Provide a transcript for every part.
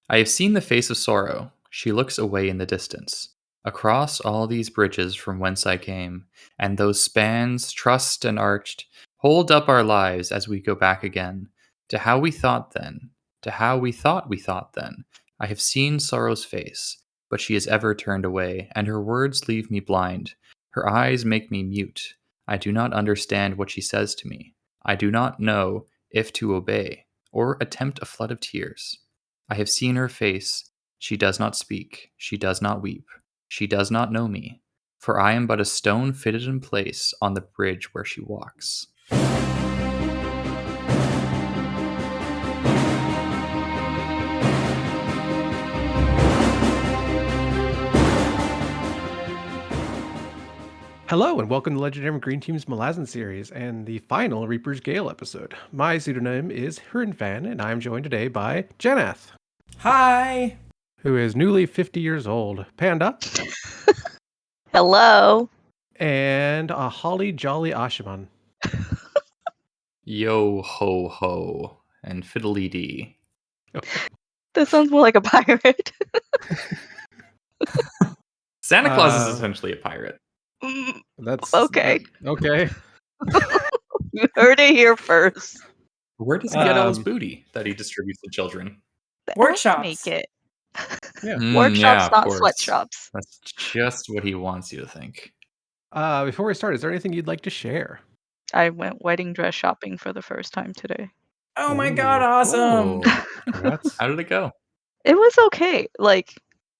I have seen the face of sorrow. She looks away in the distance. Across all these bridges from whence I came, and those spans, trussed and arched, hold up our lives as we go back again, to how we thought then, to how we thought then. I have seen sorrow's face, but she is ever turned away, and her words leave me blind. Her eyes make me mute. I do not understand what she says to me. I do not know if to obey, or attempt a flood of tears. I have seen her face. She does not speak. She does not weep. She does not know me, for I am but a stone fitted in place on the bridge where she walks. Hello and welcome to Legendarium Green Team's Malazan series and the final Reaper's Gale episode. My pseudonym is Hurinfan and I am joined today by Janath. Hi! Who is newly 50 years old. Panda. Hello. And a holly jolly Ashaman. Yo ho ho and fiddly dee. That sounds more like a pirate. Santa Claus is essentially a pirate. That's okay. Okay. You heard it here first. Where does he get all his booty that he distributes to children? Workshops. Make it. Yeah. Workshops, not of course. sweatshops. That's just what he wants you to think. Before we start, is there anything you'd like to share? I went wedding dress shopping for the first time today. Oh my god, awesome! Congrats. How did it go? It was okay.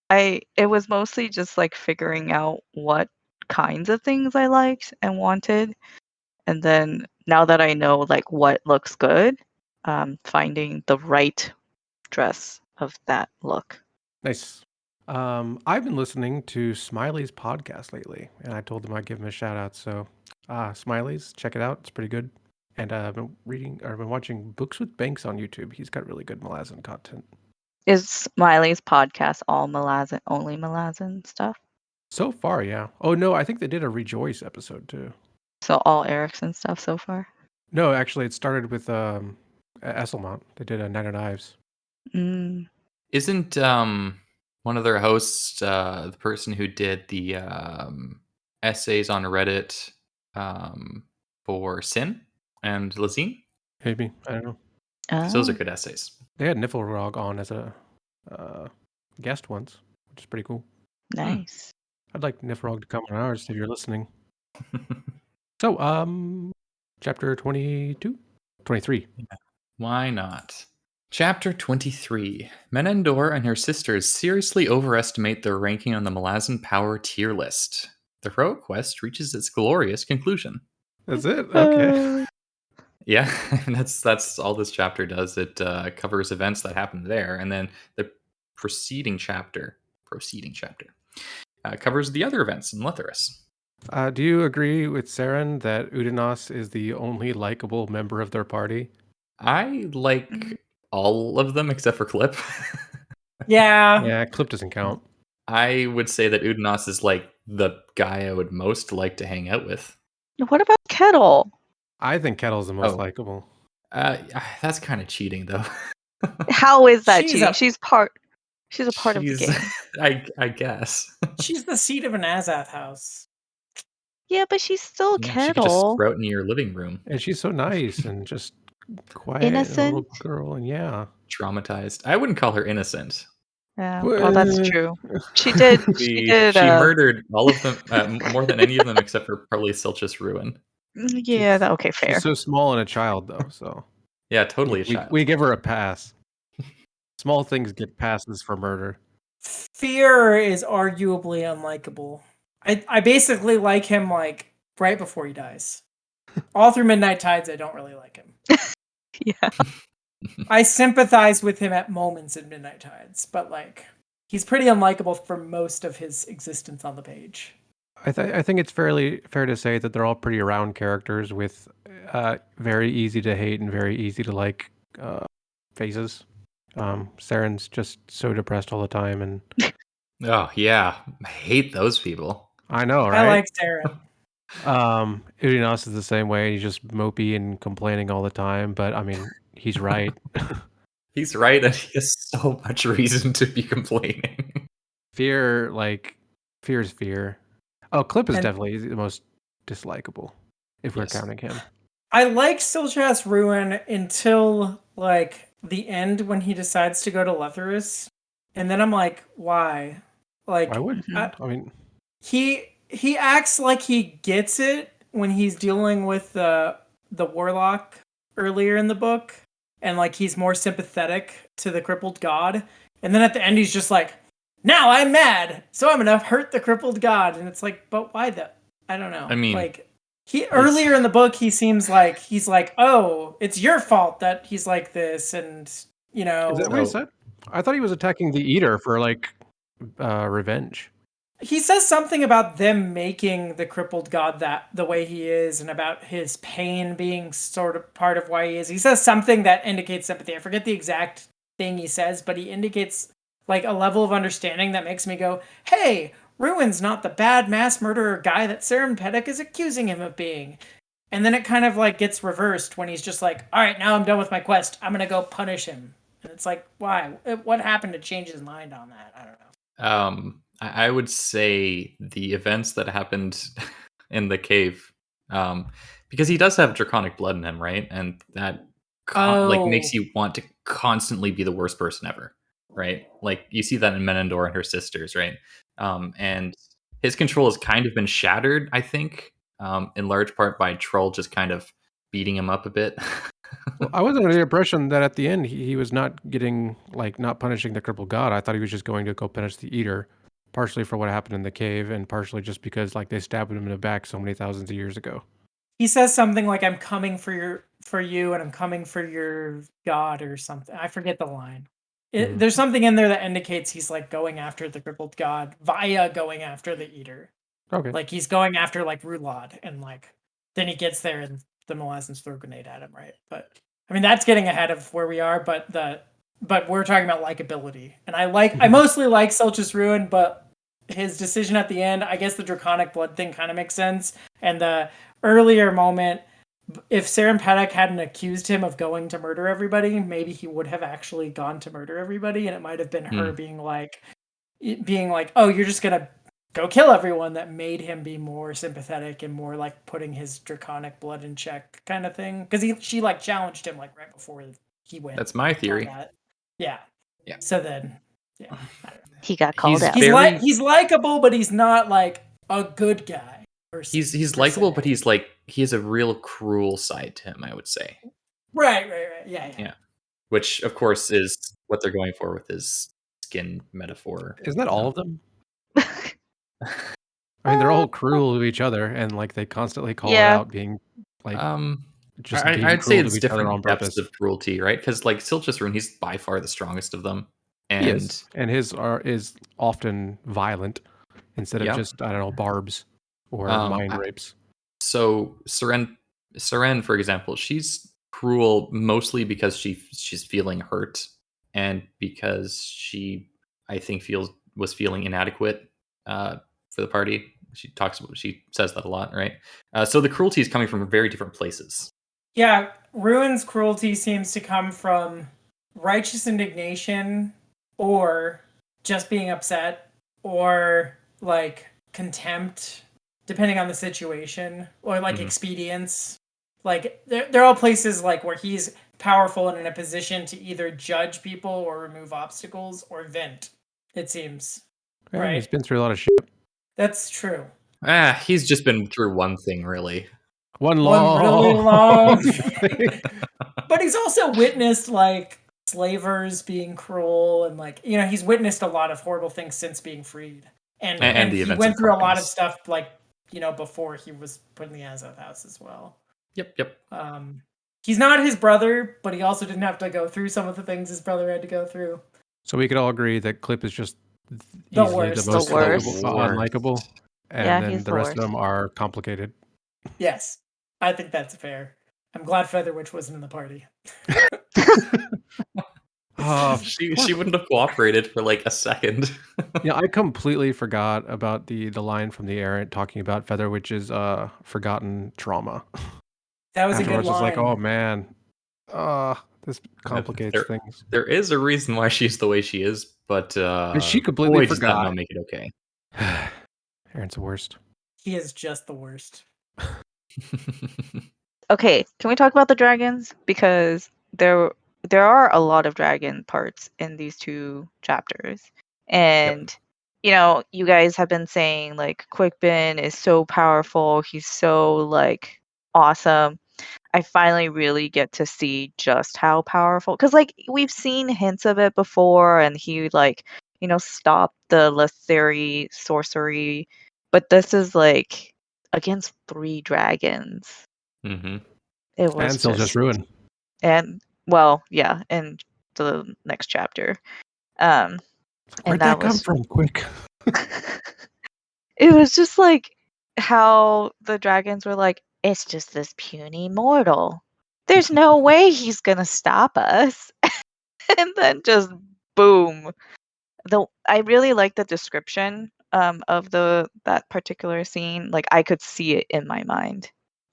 It was mostly just like figuring out what kinds of things I liked and wanted. And then now that I know like what looks good, finding the right dress of that look. Nice. I've been listening to Smiley's podcast lately, and I told them I'd give him a shout out. So, Smiley's, check it out; it's pretty good. And I've been watching Books with Banks on YouTube. He's got really good Malazan content. Is Smiley's podcast all Malazan, only Malazan stuff? So far, yeah. Oh no, I think they did a Rejoice episode too. So all Erickson stuff so far? No, actually, it started with Esselmont. They did a Nine of Knives. Isn't one of their hosts the person who did the essays on Reddit for Sin and Lazine? Maybe, I don't know. Those are good essays. They had Niflrog on as a guest once, which is pretty cool. Nice. I'd like Niflrog to come on ours if you're listening. So, chapter 22? 23. Why not? Chapter 23. Menendor and her sisters seriously overestimate their ranking on the Malazan power tier list. The heroic quest reaches its glorious conclusion. That's it? Okay. Yeah, that's all this chapter does. It covers events that happened there, and then the preceding chapter covers the other events in Letheris. Do you agree with Saren that Udanos is the only likable member of their party? I like all of them except for Clip. Yeah. Yeah, Clip doesn't count. I would say that Udanos is like the guy I would most like to hang out with. What about Kettle? I think Kettle's the most likable. That's kind of cheating, though. How is that She's cheating? a- She's a part of the game. I guess. She's the seat of an Azath house. Yeah, but she's still Yeah, she could just Kettle. sprout in your living room. And she's so nice and just quiet, Innocent. little girl, and yeah. Traumatized. I wouldn't call her innocent. Yeah, well, that's true. She did. She murdered all of them, more than any of them, except for probably Silchus Ruin. Yeah. Okay. Fair. She's so small and a child, though. So yeah, totally a child. We give her a pass. Small things get passes for murder. Fear is arguably unlikable. I basically like him like right before he dies. All through Midnight Tides, I don't really like him. Yeah. I sympathize with him at moments in Midnight Tides, but like he's pretty unlikable for most of his existence on the page. I think it's fairly fair to say that they're all pretty round characters with very easy to hate and very easy to like phases. Saren's just so depressed all the time, and oh yeah, I hate those people. I know, right? I like Saren. Udanos is the same way. He's just mopey and complaining all the time, but I mean, he's right. He's right, and he has so much reason to be complaining. Fear is fear. Oh, Clip is And- definitely the most dislikable, if we're Yes. counting him. I like Silchas Ruin until like the end when he decides to go to Letherus, and then I'm like, why? Like, Why would I- I mean? he acts like he gets it when he's dealing with the warlock earlier in the book, and like he's more sympathetic to the crippled god, and then at the end he's just like, now I'm mad, so I'm gonna hurt the crippled god, and it's like, but why the? I don't know. I mean, like earlier in the book he seems like he's like, oh, it's your fault that he's like this, and you know, Is that what he So- said? I thought he was attacking the Eater for like revenge. he says something about them making the crippled god that the way he is, and about his pain being sort of part of why he is. He says something that indicates sympathy. I forget the exact thing he says, but he indicates like a level of understanding that makes me go, hey, Ruin's not the bad mass murderer guy that Serempedic is accusing him of being. And then it kind of like gets reversed when he's just like, all right, now I'm done with my quest. I'm going to go punish him. And it's like, why? What happened to change his mind on that? I don't know. I would say the events that happened in the cave, because he does have draconic blood in him, right? And that makes you want to constantly be the worst person ever, right? Like you see that in Menendor and her sisters, right? And his control has kind of been shattered, I think, in large part by Troll just kind of beating him up a bit. Well, I was under the impression that at the end he was not not punishing the crippled god. I thought he was just going to go punish the Eater, partially for what happened in the cave, and partially just because like they stabbed him in the back so many thousands of years ago. He says something like, I'm coming for you and I'm coming for your god or something. I forget the line. There's something in there that indicates he's like going after the crippled god via going after the Eater. Okay. Like he's going after like Rulad, and like then he gets there and the Malazans throw a grenade at him, right? But I mean that's getting ahead of where we are, but we're talking about likability. And I mostly like Silchas Ruin, but his decision at the end, I guess the draconic blood thing kind of makes sense. And the earlier moment, if Serempedic hadn't accused him of going to murder everybody, maybe he would have actually gone to murder everybody, and it might have been her being like, oh, you're just gonna go kill everyone, that made him be more sympathetic and more like putting his draconic blood in check kind of thing. Because she like challenged him like right before he went. That's my theory. That. Yeah. Yeah. So then, yeah. I don't know. He got called out. He's likable, but he's not like a good guy. He's likable, but he has a real cruel side to him, I would say. Right. Yeah. Which, of course, is what they're going for with his skin metaphor. Isn't that all of them? I mean, they're all cruel to each other, and like they constantly call it out, being like just being I'd say cruel it's to each other on different depths purpose. of cruelty, right? Because like Silchas Ruin, he's by far the strongest of them, He and is, and his is often violent instead of just I don't know, barbs or mind rapes. So Seren, for example, she's cruel mostly because she's feeling hurt, and because she, I think, was feeling inadequate for the party. She says that a lot, right? So the cruelty is coming from very different places. Yeah, Ruin's cruelty seems to come from righteous indignation, or just being upset, or like contempt, depending on the situation, or like expedience. Like they're all places like where he's powerful and in a position to either judge people or remove obstacles or vent, it seems. Yeah, right? he's been through a lot of shit. That's true. He's just been through one thing, really. One really long. thing. But he's also witnessed like slavers being cruel, and like, you know, he's witnessed a lot of horrible things since being freed. And the he events went of through a lot of Karkas. stuff like, you know, before he was put in the Azoth house as well. Yep. He's not his brother, but he also didn't have to go through some of the things his brother had to go through. So we could all agree that Clip is just The easily worst. the most The worst. unlikable, and Yeah, then he's the the rest of worst. them are complicated. Yes, I think that's fair. I'm glad Featherwitch wasn't in the party. She wouldn't have cooperated for like a second. Yeah, I completely forgot about the line from the Errant talking about Featherwitch's forgotten trauma. That was a good Afterwards, line. it's like, oh man, This complicates there, things. there is a reason why she's the way she is, but She completely boy, does that forgot. not make it okay. Aaron's the worst. He is just the worst. Okay, can we talk about the dragons? Because there are a lot of dragon parts in these two chapters. And you know, you guys have been saying like Quickbin is so powerful, he's so like awesome. I finally really get to see just how powerful, because like we've seen hints of it before, and he like, you know, stopped the Letheri sorcery, but this is like against 3 dragons. Mm-hmm. It was And still just ruined. and well, yeah, in the next chapter. And Where'd that that come was from? Quick. it was just like how the dragons were like, it's just this puny mortal. There's no way he's gonna stop us. And then just boom. I really like the description of that particular scene. Like I could see it in my mind.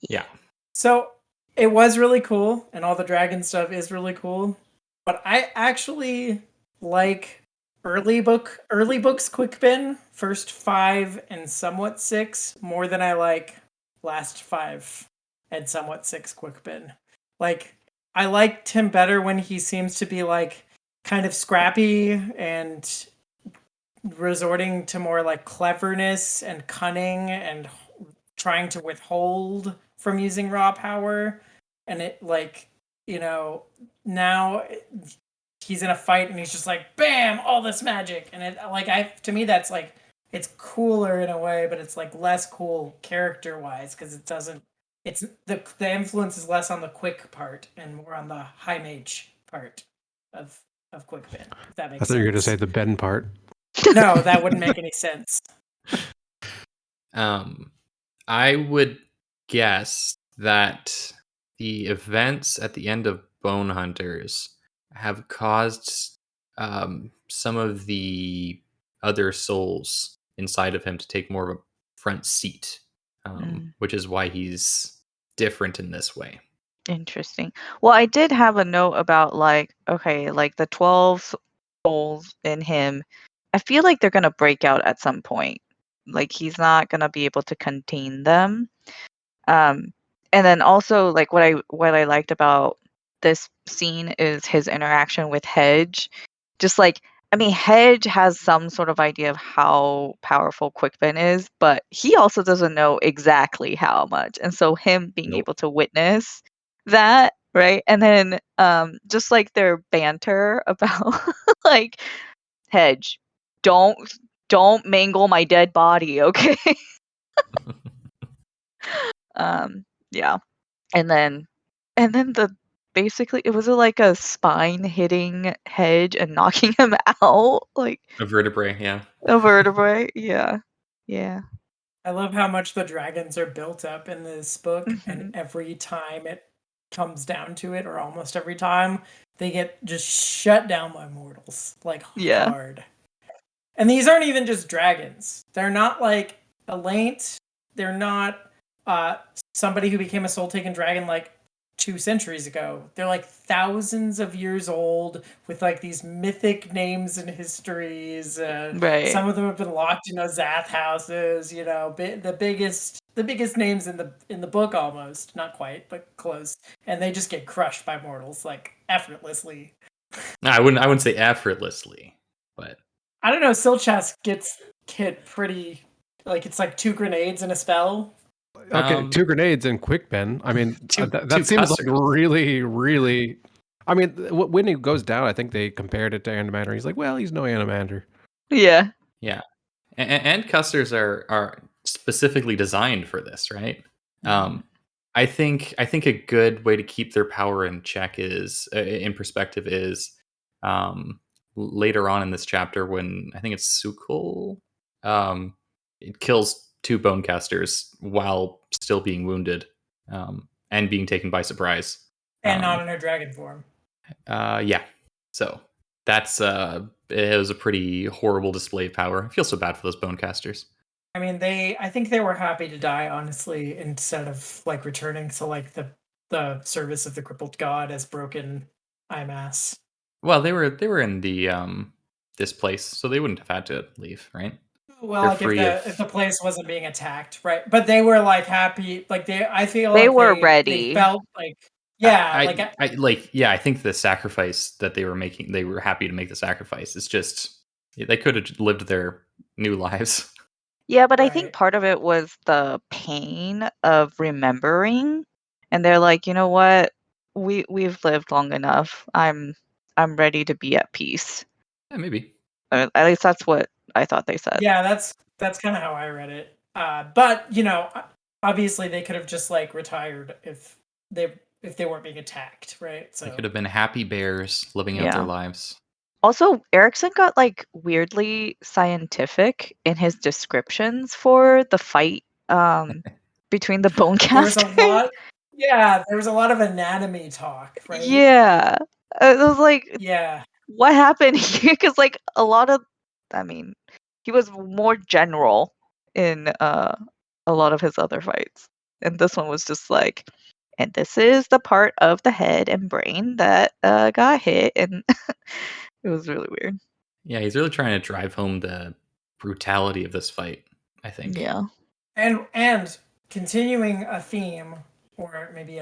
Yeah. So it was really cool, and all the dragon stuff is really cool. But I actually like early books Quickbin, first 5 and somewhat 6, more than I like last 5 and somewhat 6 Quickbin. Like I liked him better when he seems to be like kind of scrappy and resorting to more like cleverness and cunning and trying to withhold from using raw power. And it like, you know, now he's in a fight and he's just like bam, all this magic. And it like to me that's like it's cooler in a way, but it's like less cool character wise because it doesn't it's the influence is less on the quick part and more on the high mage part of Quickbin, if that makes I thought sense. you were going to say the Ben part. No, that wouldn't make any sense. I would guess that the events at the end of Bone Hunters have caused some of the other souls inside of him to take more of a front seat, which is why he's different in this way. Interesting. Well, I did have a note about like, okay, like the 12 souls in him. I feel like they're gonna break out at some point. Like he's not gonna be able to contain them. And then also like what I liked about this scene is his interaction with Hedge. Just like I mean, Hedge has some sort of idea of how powerful Quickbin is, but he also doesn't know exactly how much. And so him being Nope. able to witness that, right? And then just like their banter about like Hedge, don't mangle my dead body, okay? Yeah. And then the basically it was like a spine hitting Hedge and knocking him out like A vertebrae, yeah. a vertebrae. Yeah. Yeah. I love how much the dragons are built up in this book, and Mhm. every time it comes down to it, or almost every time, they get just shut down by mortals, like Yeah. hard. And these aren't even just dragons. They're not like Elaint. They're not somebody who became a soul-taken dragon like 2 centuries ago. They're like thousands of years old with like these mythic names and histories. Right. Some of them have been locked in Ozath houses. You know, the biggest names in the book almost, not quite, but close. And they just get crushed by mortals like effortlessly. No, I wouldn't say effortlessly, but I don't know. Silchas gets hit pretty. Like it's like 2 grenades and a spell. Okay, 2 grenades and Quickbin. I mean, two that seems like custers. really, really. I mean, when he goes down, I think they compared it to Animander. He's like, well, he's no Animander. Yeah. Yeah, and custers are specifically designed for this, right? I think a good way to keep their power in check is in perspective is later on in this chapter when I think it's Sukul, it kills 2 bonecasters while still being wounded and being taken by surprise. And not in her dragon form. Yeah, so that's it was a pretty horrible display of power. I feel so bad for those bonecasters. I mean, I think they were happy to die, honestly, instead of like returning to like the service of the crippled god as broken IMAS. Well, they were in the this place, so they wouldn't have had to leave, right? Well, They're like free if the of. place wasn't being attacked, right? But they were like happy, like I feel They like were they ready. felt like yeah, like I think the sacrifice that they were making, they were happy to make the sacrifice. It's just they could have lived their new lives. Yeah, but I think right. part of it was the pain of remembering, and they're like, you know what, we've lived long enough. I'm ready to be at peace. Yeah, maybe. At least that's what I thought they said. Yeah, that's kind of how I read it. But obviously they could have just like retired if they weren't being attacked, right? They So could have been happy bears living out their Yeah. lives. Also, Erickson got like weirdly scientific in his descriptions for the fight between the bone there was a casting. lot. Yeah, there was a lot of anatomy talk, right? Yeah. It was like, Yeah. what happened here? Because like a lot of, I mean, he was more general in a lot of his other fights, and this one was just like, and this is the part of the head and brain that got hit, and it was really weird. Yeah, he's really trying to drive home the brutality of this fight, I think. Yeah. And continuing a theme, or maybe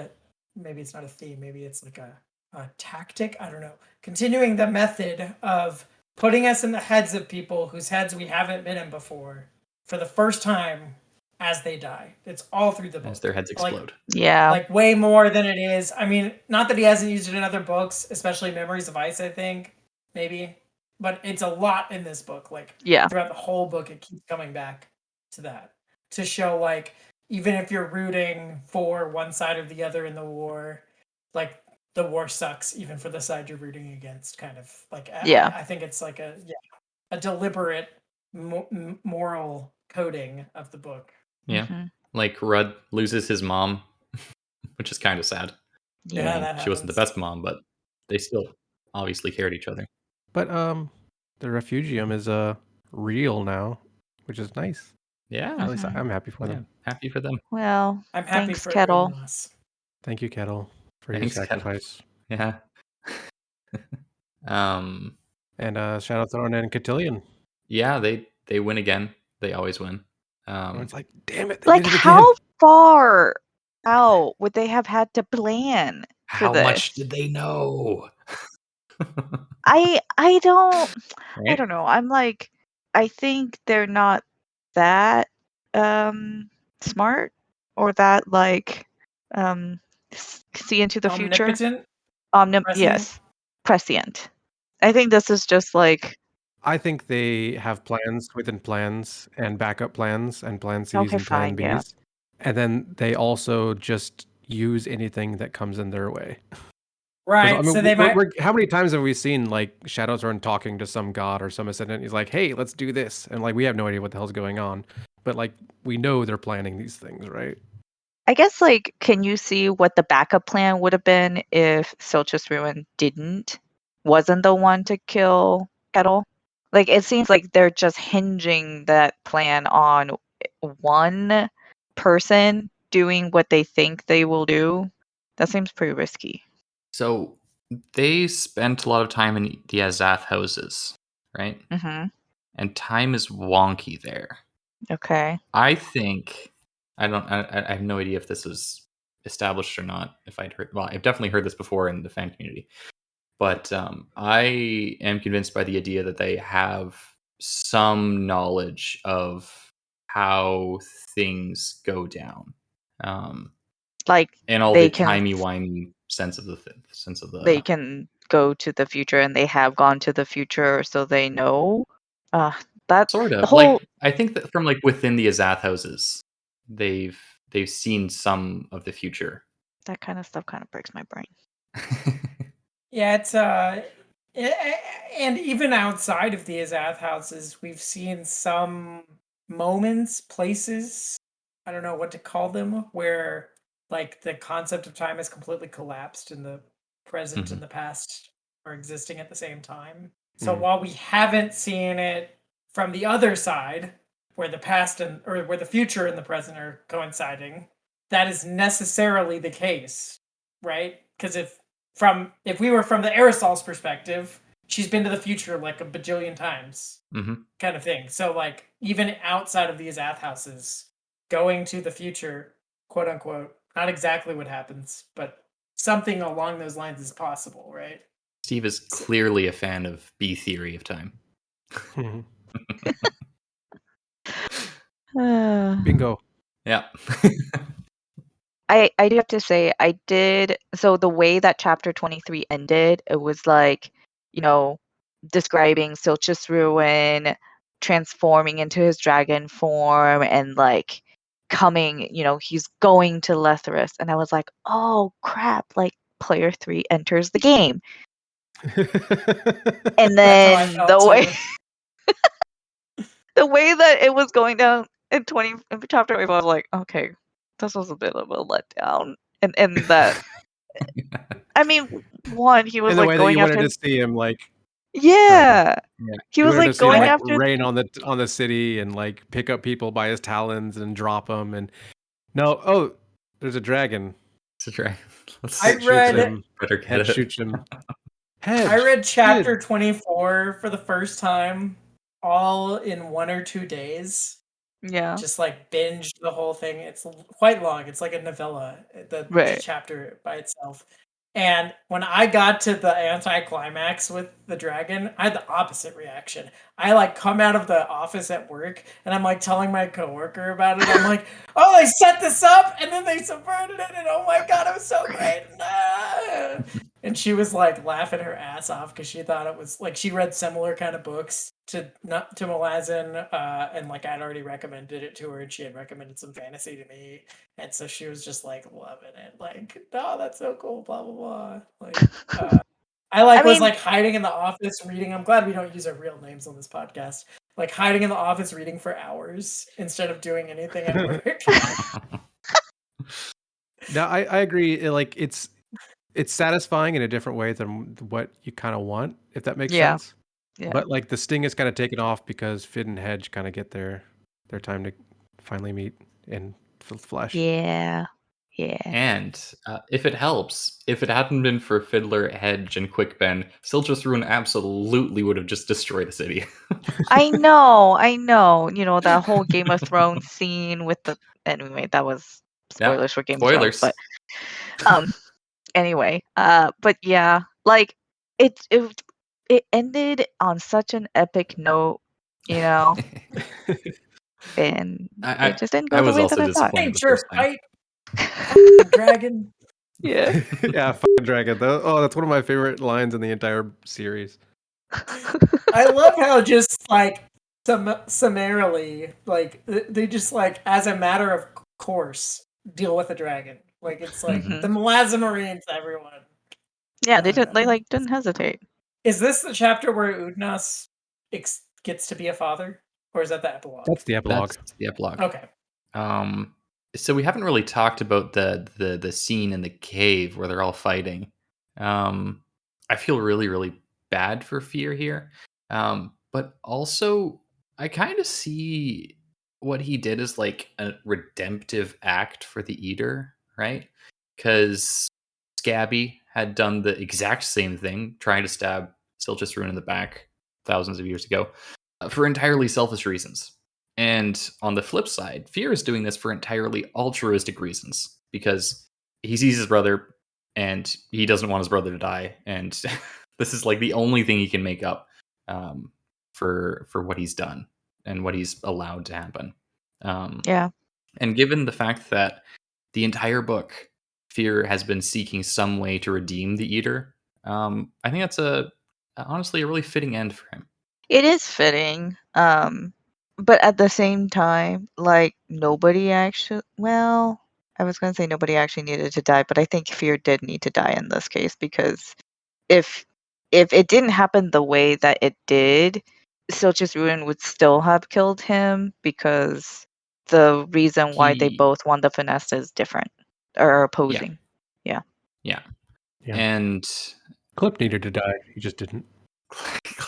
it's not a theme, maybe it's like a tactic, I don't know. Continuing the method of putting us in the heads of people whose heads we haven't been in before for the first time as they die. It's all through the book. As their heads explode. Yeah. Like way more than it is. I mean, not that he hasn't used it in other books, especially Memories of Ice, I think, maybe. But it's a lot in this book. Like Yeah. throughout the whole book, it keeps coming back to that. To show like even if you're rooting for one side or the other in the war, like the war sucks even for the side you're rooting against, kind of. Like Yeah. I think it's like a deliberate moral coding of the book. Yeah. Mhm. Like Rudd loses his mom, which is kind of sad. Yeah, I mean, that she wasn't the happens. best mom, but they still obviously cared each other. But the refugium is real now, which is nice. Yeah. At least Mhm. I'm happy for Yeah. them. Happy for them. Well, I'm happy thanks, for Kettle. Umlas. Thank you, Kettle, for your Thanks, Kettle. sacrifice. Yeah. And shout out to Ronan and Cotillion. Yeah, they win again. They always win. It's like, damn it, they Like, did it again. how far out would they have had to plan for How this? much did they know? I don't Right? know. I'm like, I think they're not that smart or that like see into the future. Omnipotent? Prescient? Yes, prescient. I think this is just like, I think they have plans within plans and backup plans and plan C's okay, and plan fine, yeah. B's. And then they also just use anything that comes in their way. 'Cause, Right. I mean, so they might. how many times have we seen like Shadowthorn talking to some god or some ascendant? He's like, "Hey, let's do this," and like we have no idea what the hell's going on, but like we know they're planning these things, right? I guess like, can you see what the backup plan would have been if Silchus Ruin wasn't the one to kill Kettle? Like, it seems like they're just hinging that plan on one person doing what they think they will do. That seems pretty risky. So they spent a lot of time in the Azath houses, right? Mm-hmm. And time is wonky there. Okay. I think I have no idea if this was established or not. If I'd heard, well, I've definitely heard this before in the fan community, but I am convinced by the idea that they have some knowledge of how things go down, Like, and all they the can timey-wimey sense of the they can go to the future, and they have gone to the future, so they know. That sort the of whole like I think that from like within the Azath houses, they've seen some of the future. that kind of stuff kind of breaks my brain. Yeah, it's and even outside of the Azath houses, we've seen some moments, places, I don't know what to call them, where like the concept of time has completely collapsed and the present and the past are existing at the same time. So Mm. while we haven't seen it from the other side, where the past or where the future and the present are coinciding, that is necessarily the case, right? Because if if we were from the Aristotel's perspective, she's been to the future like a bajillion times, kind of thing. So like even outside of these Ath houses, going to the future, quote unquote, not exactly what happens, but something along those lines is possible, right? Steve is clearly a fan of B theory of time. Bingo. Yeah. I do have to say I did. So the way that chapter 23 ended, it was like, describing Silch's ruin, transforming into his dragon form, and like coming, he's going to Lethris. And I was like, oh crap, like player 3 enters the game. And That's how I then felt the way that it was going down in chapter 25, I was like, okay, this was a bit of a letdown. And that, I mean, one, he was In the like way that going you wanted after, to see him, like, yeah, he you was wanted to like see him, going like, after, rain on the city and like pick up people by his talons and drop them. And no, there's a dragon. It's a dragon. I read him. Better get Head it. shoots him. Head. I read chapter 24 for the first time, all in 1 or 2 days. yeah, Just like binged the whole thing. It's quite long. It's like a novella, the right. chapter by itself. And when I got to the anti-climax with the dragon, I had the opposite reaction. I like come out of the office at work and I'm like telling my coworker about it. I'm like, oh, they set this up and then they subverted it and oh my god, it was so great. And she was like laughing her ass off because she thought it was like she read similar kind of books to Malazan, and like I'd already recommended it to her, and she had recommended some fantasy to me, and so she was just like loving it, like, oh, that's so cool, blah blah blah. Like, I was mean, like hiding in the office reading. I'm glad we don't use our real names on this podcast. Like hiding in the office reading for hours instead of doing anything at work. No, I agree. Like it's satisfying in a different way than what you kind of want, if that makes Yeah. sense. Yeah. But like the sting is kind of taken off because Fid and Hedge kind of get their time to finally meet in flesh. Yeah. And if it helps, if it hadn't been for Fiddler, Hedge, and Quickben, Silch's Ruin absolutely would have just destroyed the city. I know. That whole Game of Thrones scene with the, anyway, that was spoilers for Game of Thrones, but anyway, but yeah, like it ended on such an epic note, and it just didn't go I the was way also that I thought. disappointed the Sure, first time. fight, dragon. Yeah. Yeah, fucking dragon. That's one of my favorite lines in the entire series. I love how just like summarily, like they just like as a matter of course deal with a dragon. Like it's like Mhm. the Malazan Marines, everyone. Yeah, they didn't hesitate. Is this the chapter where Udnas gets to be a father, or is that the epilogue? That's the epilogue. That's the epilogue. Okay. So we haven't really talked about the scene in the cave where they're all fighting. I feel really, really bad for Fear here. But also I kind of see what he did as like a redemptive act for the Eater, right? Because Scabby had done the exact same thing, trying to stab Silchus Rune in the back thousands of years ago, for entirely selfish reasons. And on the flip side, Fear is doing this for entirely altruistic reasons, because he sees his brother and he doesn't want his brother to die, and this is like the only thing he can make up for what he's done and what he's allowed to happen. Yeah. And given the fact that the entire book, Fear has been seeking some way to redeem the Eater, I think that's honestly a really fitting end for him. It is fitting. But at the same time, like nobody actually, well, I was going to say nobody actually needed to die, but I think Fear did need to die in this case, because if it didn't happen the way that it did, Silch's Ruin would still have killed him, because the reason why they both want the finesse is different, or opposing. Yeah. And Clip needed to die. He just didn't.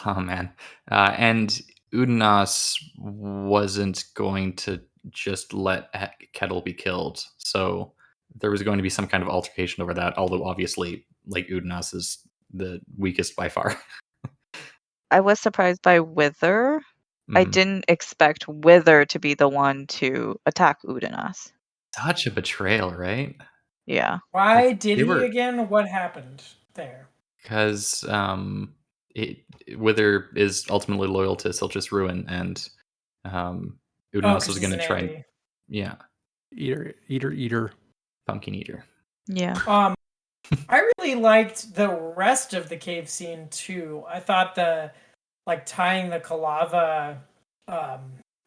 oh man. And Udanas wasn't going to just let Kettle be killed. So there was going to be some kind of altercation over that, although obviously, like, Udenas is the weakest by far. I was surprised by Wither. I Mhm. didn't expect Wither to be the one to attack Udenas. Such a betrayal, right? Yeah. Why Like, did they he were- again? What happened there? Because Wither is ultimately loyal to Silchus Ruin, and Oh, Udenas because was he's going an to try and anti. Eater. pumpkin eater. Yeah. I really liked the rest of the cave scene too. I thought the tying the Kalava,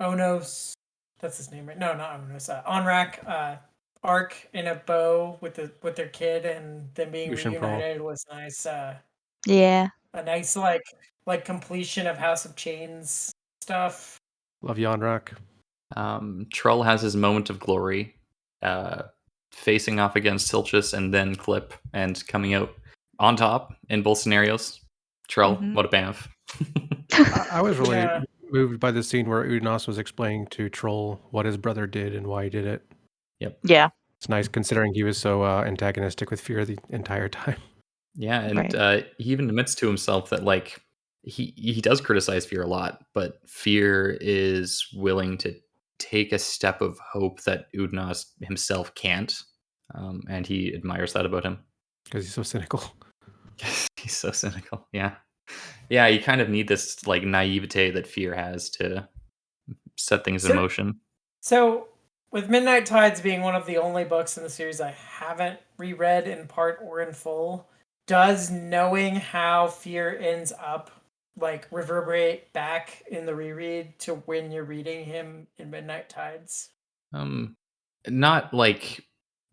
Onos, that's his name, right? No, not Onos. Onrak, arc in a bow with their kid and them being Lucian Pearl. reunited was nice. Yeah. A nice completion of House of Chains stuff. Love Yonrak. Trull has his moment of glory, facing off against Silchus and then Clip, and coming out on top in both scenarios. Trull, Mhm. what a bamf. I was really Yeah. moved by the scene where Udenas was explaining to Troll what his brother did and why he did it. Yep. Yeah. It's nice considering he was so antagonistic with Fear the entire time. Yeah, and Right. he even admits to himself that, like, he does criticize Fear a lot, but Fear is willing to take a step of hope that Udenas himself can't, and he admires that about him. Because he's so cynical. He's so cynical. Yeah, you kind of need this, like, naivete that Fear has to set things in motion. So, with Midnight Tides being one of the only books in the series I haven't reread in part or in full, does knowing how Fear ends up reverberate back in the reread to when you're reading him in Midnight Tides? Not like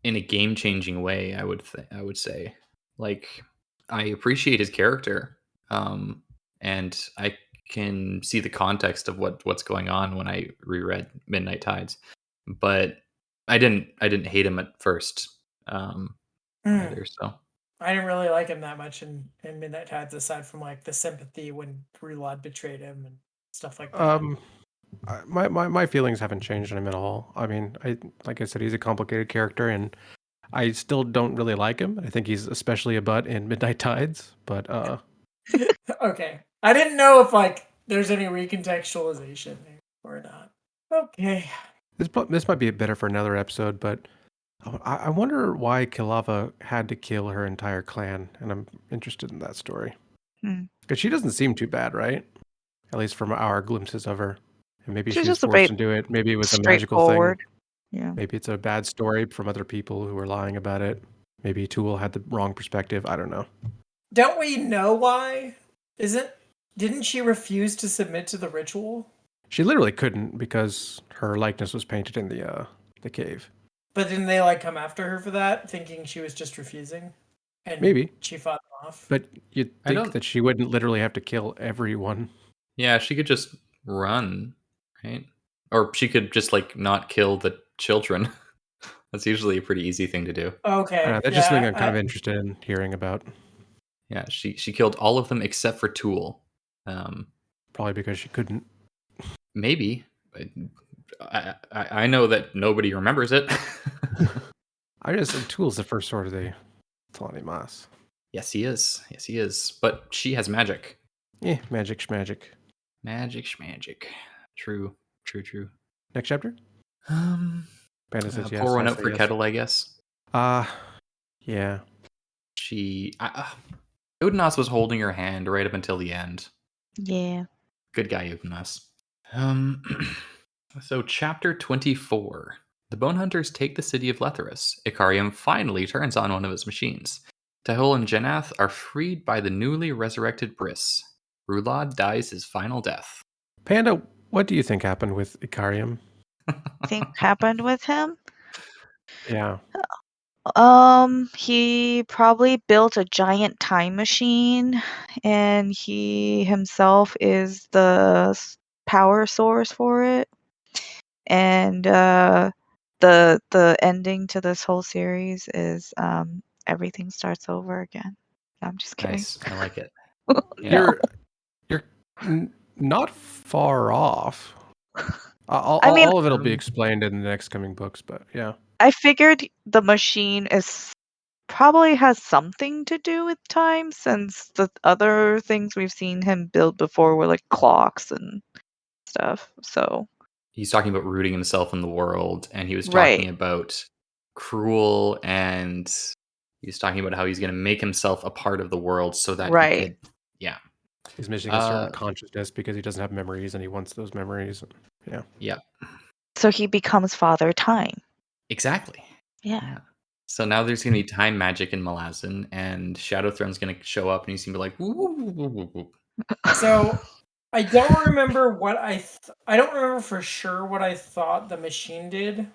in a game-changing way, I would say. Like, I appreciate his character, and I can see the context of what's going on when I reread Midnight Tides, but I didn't hate him at first, either. So I didn't really like him that much in Midnight Tides, aside from the sympathy when Rulad betrayed him and stuff like that. My feelings haven't changed on him at all. I mean, like I said, he's a complicated character, and I still don't really like him. I think he's especially a butt in Midnight Tides, but Okay, I didn't know if there's any recontextualization there or not. Okay. this might be better for another episode. But I wonder why Kilava had to kill her entire clan, and I'm interested in that story. Because she doesn't seem too bad, right? At least from our glimpses of her. And maybe She's she was just a forced bit to do it. Maybe it was a magical thing. straightforward. Yeah. Maybe it's a bad story from other people who were lying about it. Maybe Tool had the wrong perspective. I don't know. Don't we know why? Didn't she refuse to submit to the ritual? She literally couldn't because her likeness was painted in the cave. But didn't they come after her for that, thinking she was just refusing? And Maybe. she fought them off. But you'd I think don't- that she wouldn't literally have to kill everyone. yeah, she could just run, right? Or she could just not kill the children. That's usually a pretty easy thing to do. Okay. That's just something I'm kind of interested in hearing about. Yeah, she killed all of them except for Tool. Probably because she couldn't. Maybe. I know that nobody remembers it. I just said Tool's the first sword of the Tlani. Yes, he is. Yes, he is. But she has magic. Magic schmagic. Magic schmagic. True. Next chapter? Panda says yes. Pour one I out say for yes. Kettle, I guess. Yeah. Udenas was holding her hand right up until the end. Yeah. Good guy, Udenas. So chapter 24. The Bone Hunters take the city of Letharus. Icarium finally turns on one of its machines. Tehol and Janath are freed by the newly resurrected Briss. Rulad dies his final death. Panda, what do you think happened with Icarium? Think happened with him? Yeah. He probably built a giant time machine, and he himself is the power source for it. And the ending to this whole series is everything starts over again. I'm just kidding. Nice. I like it. You're not far off. I mean, All of it'll be explained in the next coming books, but yeah. I figured the machine probably has something to do with time, since the other things we've seen him build before were like clocks and stuff. So He's talking about rooting himself in the world, and he was talking right, about cruel, and he's talking about how he's going to make himself a part of the world so that he right. could, yeah. He's missing a certain consciousness because he doesn't have memories, and he wants those memories. Yeah. Yeah, So he becomes Father Time. exactly. Yeah. So now there's going to be time magic in Malazan, and Shadowthrone's going to show up, and he's going to be like, woo, woo, woo, woo, woo, woo. So I don't remember what I don't remember for sure what I thought the machine did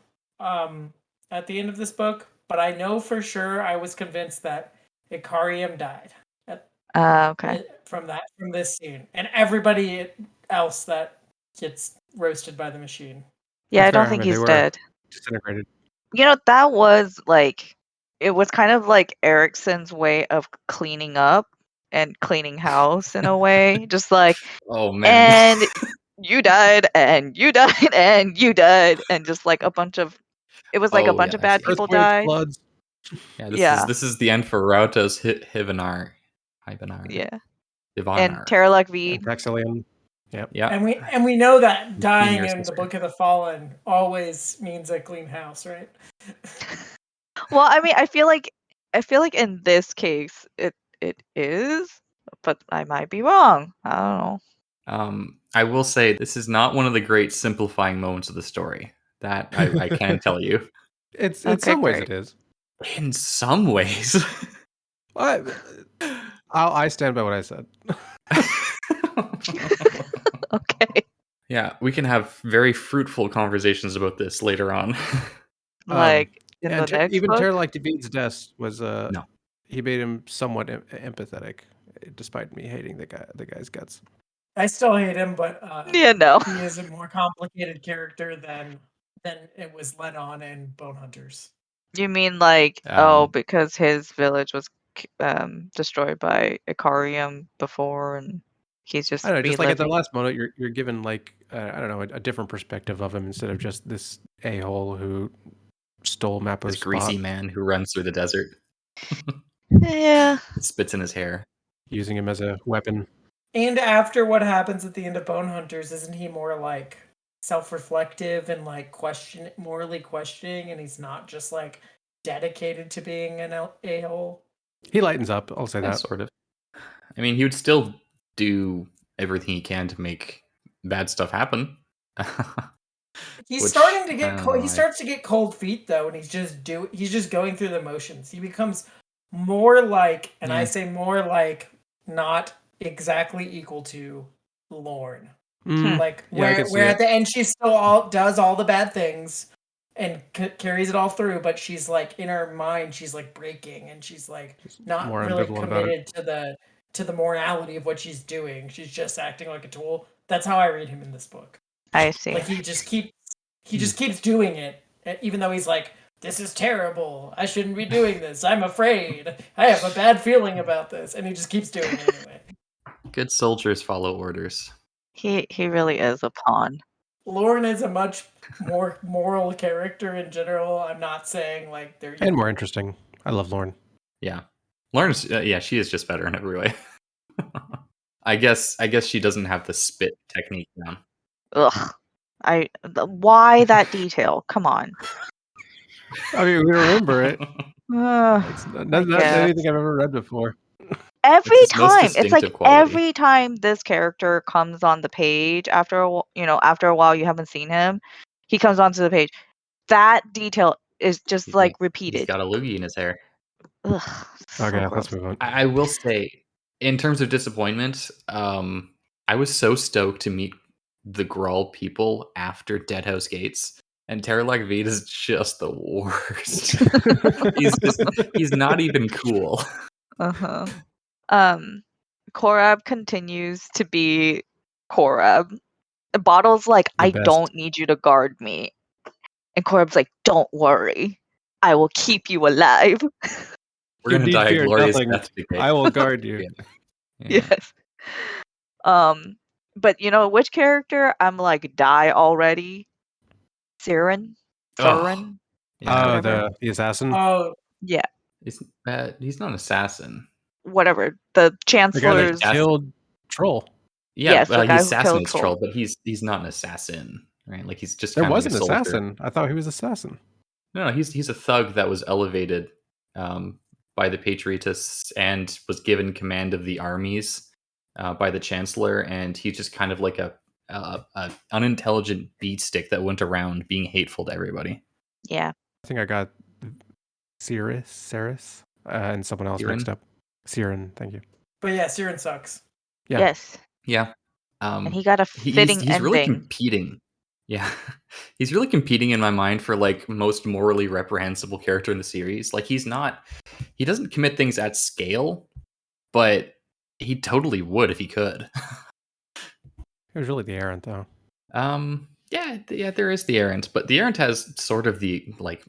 at the end of this book, but I know for sure I was convinced that Icarium died Okay. from this scene, and everybody else that gets roasted by the machine. Yeah, I Fair, don't think they he's were dead. disintegrated. You know, that was like, it was kind of like Erickson's way of cleaning up and cleaning house in a way. Just like, Oh, man. and you died, and you died, and you died, and just like a bunch of, it was like a Oh, bunch yeah, of I bad see. people Earthquake, died. floods. Yeah, Yeah. this is the end for Rautos Hivanar. Yeah. And Ivanar. Terralak And Veed. Vexilium. Yep. Yeah. And we know that dying your in the sister. Book of the Fallen always means a clean house, right? Well, I mean, I feel like in this case it is, but I might be wrong. I don't know. I will say this is not one of the great simplifying moments of the story. That I can tell you. It's in Okay, some ways great. it is. In some ways. I stand by what I said. Okay. Yeah, we can have very fruitful conversations about this later on. Like in the And next even book. Terralak David's death was No. he made him somewhat empathetic, despite me hating the guy's guts. I still hate him, but Yeah, no. he is a more complicated character than it was led on in Bone Hunters. You mean like because his village was destroyed by Icarium before, and he's just I don't know, just like at the reliving? last moment, you're given like I don't know, a different perspective of him instead of just this a-hole who stole Mappo's This greasy spot, man who runs through the desert. Yeah. Spits in his hair. using him as a weapon. And after what happens at the end of Bone Hunters, isn't he more like self-reflective and like morally questioning, and he's not just like dedicated to being an a-hole? He lightens up, I'll say Yeah, that. sort of. I mean, he would still do everything he can to make bad stuff happen. He's Which, starting to get I don't cold. know, He starts to get cold feet though, and he's just going through the motions. He becomes more like, and I Yeah. say more like, not exactly equal to Lorne. Mm, Like yeah, I can see where it. at the end she still does all the bad things and carries it all through, but she's like in her mind she's like breaking, and she's like not More really ambivalent about it. committed to the morality of what she's doing. She's just acting like a tool. That's how I read him in this book. I see. Like he just keeps doing it, even though he's like, this is terrible. I shouldn't be doing this. I'm afraid. I have a bad feeling about this, and he just keeps doing it anyway. Good soldiers follow orders. He really is a pawn. Lorne is a much more moral character in general. I'm not saying like they're And more interesting. I love Lorne. Yeah. Lawrence, yeah, she is just better in every way. I guess she doesn't have the spit technique down. Ugh. Why that detail? Come on. I mean, we remember it. Ugh, It's I not guess. anything I've ever read before. Every It's his most time, it's like distinctive quality. every time this character comes on the page, after a while you haven't seen him, he comes onto the page. That detail is just like He's repeated. got a loogie in his hair. Ugh, so Okay, gross. let's move on. I will say, in terms of disappointment, I was so stoked to meet the Gruul people after Deadhouse Gates, and Terralak Veed is just the worst. he's not even cool. Uh-huh. Korab continues to be Korab. Bottle's like, The I best. don't need you to guard me. And Korab's like, don't worry. I will keep you alive. We're gonna need die a fear glorious nothing. death today. I will guard you. Yeah. Yes. But you know which character I'm like, die already? Siren? Ugh. Thurin? Yeah, Oh, whatever. the assassin. Oh, Yeah, he's not an assassin. whatever. The The guy that chancellor's. killed Troll. Yeah, Yes, the he guy who killed assassinates Troll, Troll. but he's not an assassin, right? Like he's just There kind of was like a an soldier. assassin. I thought he was assassin. No, he's a thug that was elevated by the Patriotists and was given command of the armies by the Chancellor, and he's just kind of like a unintelligent beatstick that went around being hateful to everybody. Yeah. I think I got Ceres, and someone else Siren? mixed up. Siren, thank you. but yeah, Siren sucks. Yeah. Yes. Yeah, And he got a he's fitting really ending. competing. Yeah, he's really competing in my mind for like most morally reprehensible character in the series. Like he doesn't commit things at scale, but he totally would if he could. He was really the errant, though. Yeah, there is the errant, but the errant has sort of the like.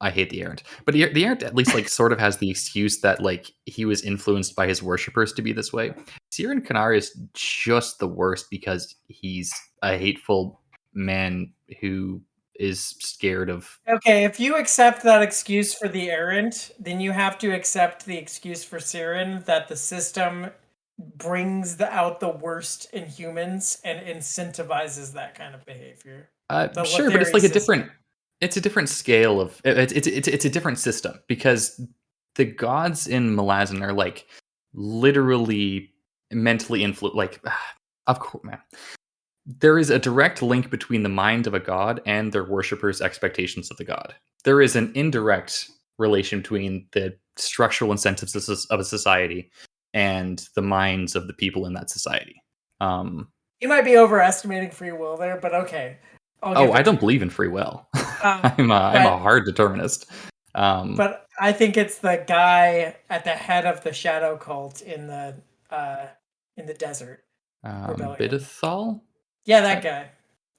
I hate the errant, but the errant at least like sort of has the excuse that like he was influenced by his worshippers to be this way. Siren Kanar is just the worst because he's a hateful man who is scared of. Okay, if you accept that excuse for the errant, then you have to accept the excuse for Siren that the system brings out the worst in humans and incentivizes that kind of behavior. The Sure, but it's Letheri like a system. different. It's a different scale of. It's a different system because the gods in Malazan are like literally mentally influenced. Like, of course, man. There is a direct link between the mind of a god and their worshippers' expectations of the god. There is an indirect relation between the structural incentives of a society and the minds of the people in that society. You might be overestimating free will there, but okay. I don't believe in free will. I'm a hard determinist. But I think it's the guy at the head of the shadow cult in the desert. Bidethal? Yeah, that guy.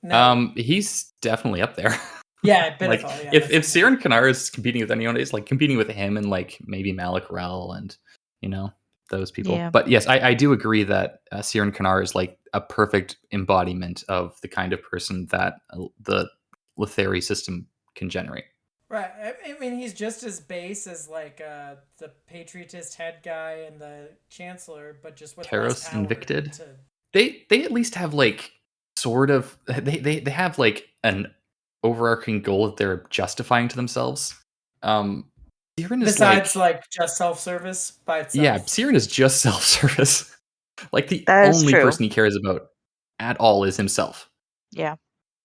No. He's definitely up there. Yeah, like Bidethal, yeah, if Siren Kanar is competing with anyone, it's like competing with him and like maybe Malik Rel and those people. Yeah. But yes, I do agree that Siren Kanar is like a perfect embodiment of the kind of person that the Letheri system can generate. Right. I mean, he's just as base as like the Patriotist head guy and the Chancellor, but just with less Taros power. Invicted. They at least have like sort of they have like an overarching goal that they're justifying to themselves. Siren is besides like just self-service by itself. Yeah, Siren is just self-service. Like the That is only true. person he cares about at all is himself. Yeah.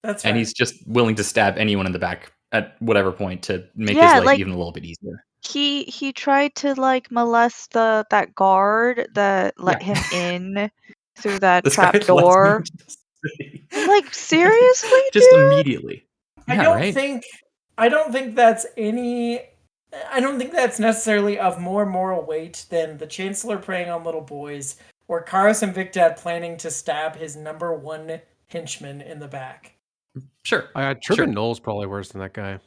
That's right. And he's just willing to stab anyone in the back at whatever point to make his life like, even a little bit easier. He tried to like molest that guard that let him in through that This guy trap lets door. me into the city. Like, seriously, Just dude? immediately. I don't think that's necessarily of more moral weight than the Chancellor preying on little boys or Karas and Victad planning to stab his number one henchman in the back. Sure. Turbin Knoll's probably worse than that guy.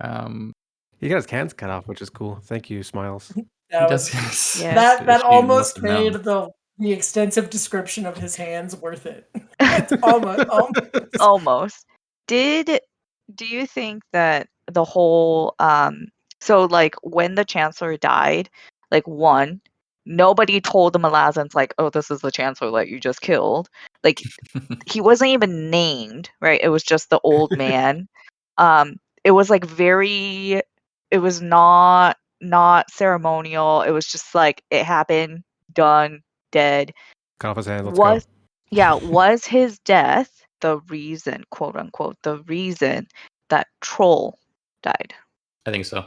Um, He got his hands cut off, which is cool. Thank you, Smiles. That almost made the extensive description of his hands worth it. It's almost. Do you think that the whole so like when the Chancellor died, like one, nobody told the Malazans like, oh, this is the Chancellor that you just killed. Like he wasn't even named, right? It was just the old man. It was like it was not ceremonial. It was just like it happened, done, dead. Cut off his hands. Let's go. Yeah, was his death the reason, quote unquote, the reason that Troll died? I think so.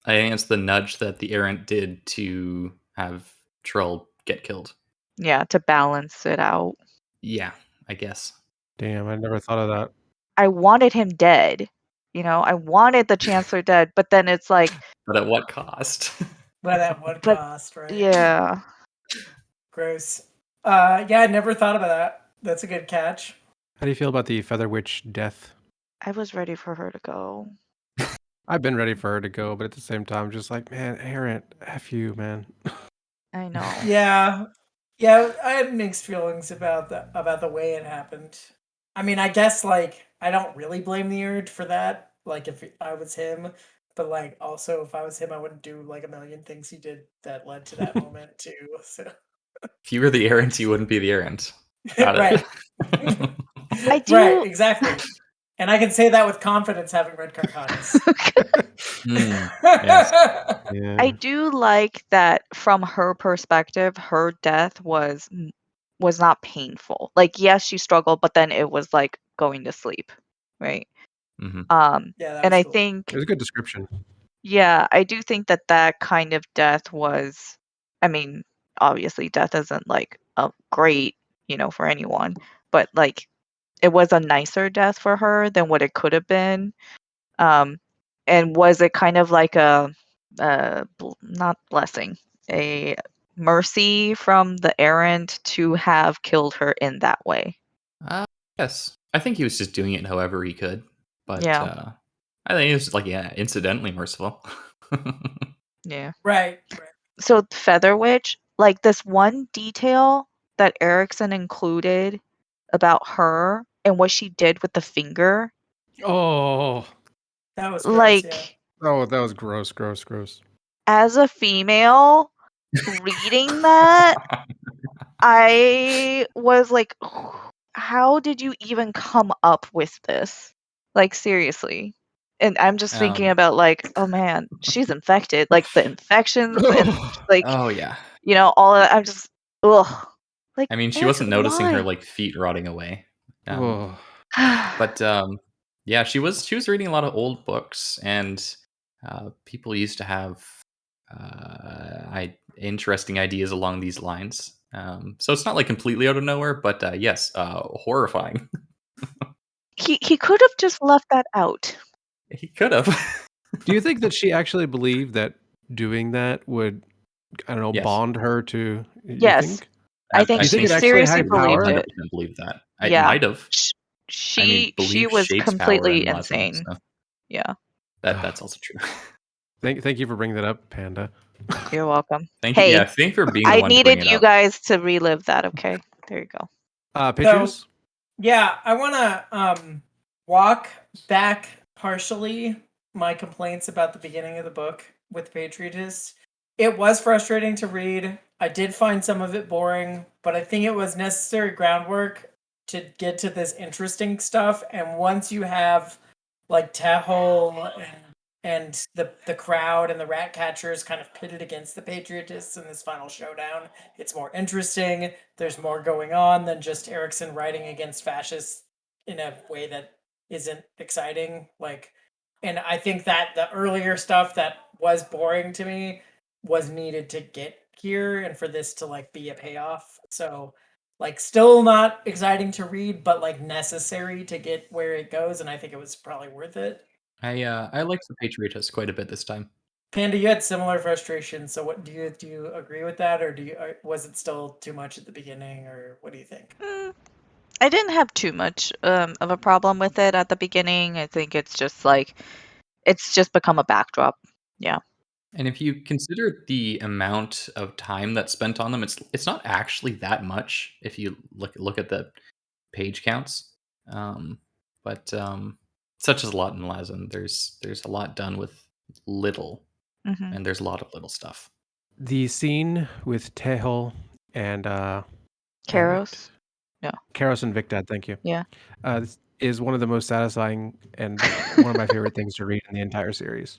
I think it's the nudge that the errant did to have Troll get killed. Yeah, to balance it out. Yeah, I guess. Damn, I never thought of that. I wanted him dead. I wanted the Chancellor dead, but then it's like... But at what cost? But at what cost, right? Yeah. Gross. Yeah, I never thought about that. That's a good catch. How do you feel about the Feather Witch death? I was ready for her to go. I've been ready for her to go, but at the same time, just like, man, Errant, F you, man. I know. Yeah, I had mixed feelings about the way it happened. I mean, I guess like I don't really blame the Erd for that. like if I was him, but like also if I was him, I wouldn't do like a million things he did that led to that moment too. So If you were the errant, you wouldn't be the errant. Got it. right, I right, do. exactly. And I can say that with confidence, having read Carcanis. Yes. Yeah. I do like that from her perspective, her death was not painful. Like, yes, she struggled, but then it was like going to sleep, right? hmm Yeah, that And was I cool. think, It was a good description. yeah, I do think that that kind of death was, I mean, obviously death isn't like a great, for anyone, but like it was a nicer death for her than what it could have been. And was it kind of like a not blessing, a mercy from the errant to have killed her in that way? Yes. I think he was just doing it however he could. But Yeah. I think it was like, incidentally merciful. Yeah. Right. So Feather Witch, like this one detail that Erickson included about her and what she did with the finger, Oh, That was gross, like yeah. that was gross. as a female reading that, I was like, how did you even come up with this? Like, seriously. And I'm just thinking about, like, oh man, she's infected. Like, the infections and, like, Oh yeah. all of that. I'm just, ugh. Like, I mean, she Erickson, wasn't noticing her why? like feet rotting away. Oh. But yeah, she was reading a lot of old books, and people used to have interesting ideas along these lines. So it's not like completely out of nowhere, but yes, horrifying. he could have just left that out. He could have. Do you think that she actually believed that doing that would, I don't know, Yes. bond her to? You Yes. think? I think You think she it actually seriously had believed power? it. 100% believe that. It Yeah. might have. I mean, She believe was shapes power in completely Malazan, insane. so Yeah. that's also true. Thank you for bringing that up, Panda. You're welcome. Thank you. Hey, Yeah, thank you for being the I one to bring needed it you up. guys to relive that, okay? There you go. Pictures? Yeah, I want to walk back partially my complaints about the beginning of the book with Patriotist. It was frustrating to read. I did find some of it boring, but I think it was necessary groundwork to get to this interesting stuff. And once you have like Tahol and the crowd and the rat catchers kind of pitted against the Patriotists in this final showdown, it's more interesting. There's more going on than just Erickson riding against fascists in a way that isn't exciting. And I think that the earlier stuff that was boring to me was needed to get here and for this to like be a payoff. So like still not exciting to read, but like necessary to get where it goes, and I think it was probably worth it. I liked the Patriotus quite a bit this time. Panda, you had similar frustrations. So, what do you agree with that, or was it still too much at the beginning, or what do you think? I didn't have too much of a problem with it at the beginning. I think it's just like it's just become a backdrop. Yeah. And if you consider the amount of time that's spent on them, it's not actually that much if you look at the page counts. But such as a lot in Malazan, there's a lot done with little, Hmm. and there's a lot of little stuff. The scene with Tehol and Karos. Yeah. Karos and Victad, thank you. Yeah. This is one of the most satisfying and one of my favorite things to read in the entire series.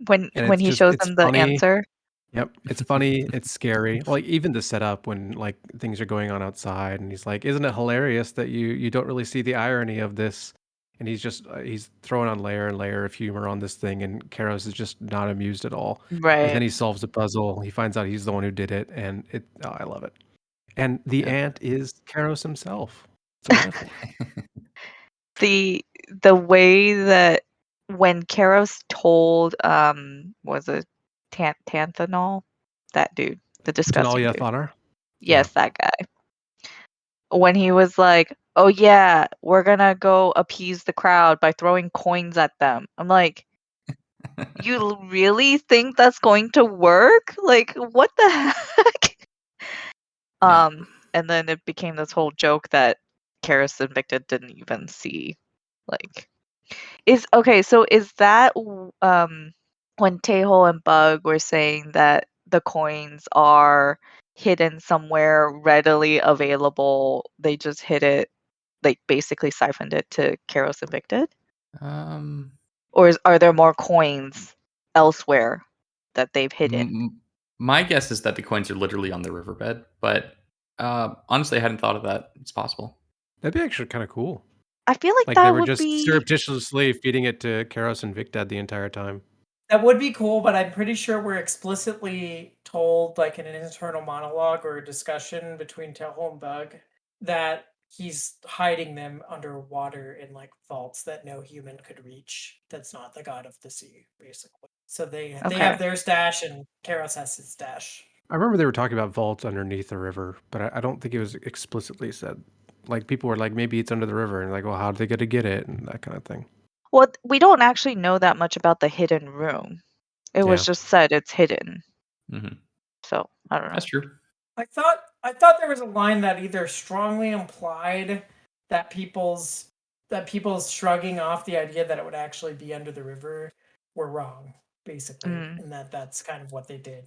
When And he shows it's them the funny. answer. Yep, it's funny, it's scary. Like even the setup when like things are going on outside, and he's like, "Isn't it hilarious that you don't really see the irony of this?" And he's just he's throwing on layer and layer of humor on this thing, and Karos is just not amused at all. And then Right. he solves the puzzle. He finds out he's the one who did it, and I love it. And the ant is Karos himself. It's a metaphor. The way that when Karos told was it Tanthanol? That dude, the disgusting Tanalia dude. Thanar. Yes, that guy. When he was like, "Oh yeah, we're gonna go appease the crowd by throwing coins at them." I'm like, you really think that's going to work? Like, what the heck? Yeah. And then it became this whole joke that Karis and Victor didn't even see, like, So is that when Taeho and Bug were saying that the coins are hidden somewhere readily available, they just hid it, like basically siphoned it to Karos Evicted? Or are there more coins elsewhere that they've hidden? My guess is that the coins are literally on the riverbed, but honestly, I hadn't thought of that. It's possible. That'd be actually kind of cool. I feel like Like they that were would just be surreptitiously feeding it to Karos and Victad the entire time. That would be cool, but I'm pretty sure we're explicitly told, like in an internal monologue or a discussion between Taeho and Bug, that he's hiding them underwater in like vaults that no human could reach. That's not the god of the sea, basically. So they Okay. have their stash, and Karos has his stash. I remember they were talking about vaults underneath the river, but I don't think it was explicitly said. Like people were like, maybe it's under the river, and like, well, how did they get it, and that kind of thing. Well, we don't actually know that much about the hidden room. It was Yeah. just said it's hidden. Mm-hmm. So I don't know. That's true. I thought there was a line that either strongly implied that people's shrugging off the idea that it would actually be under the river were wrong, basically, and that's kind of what they did,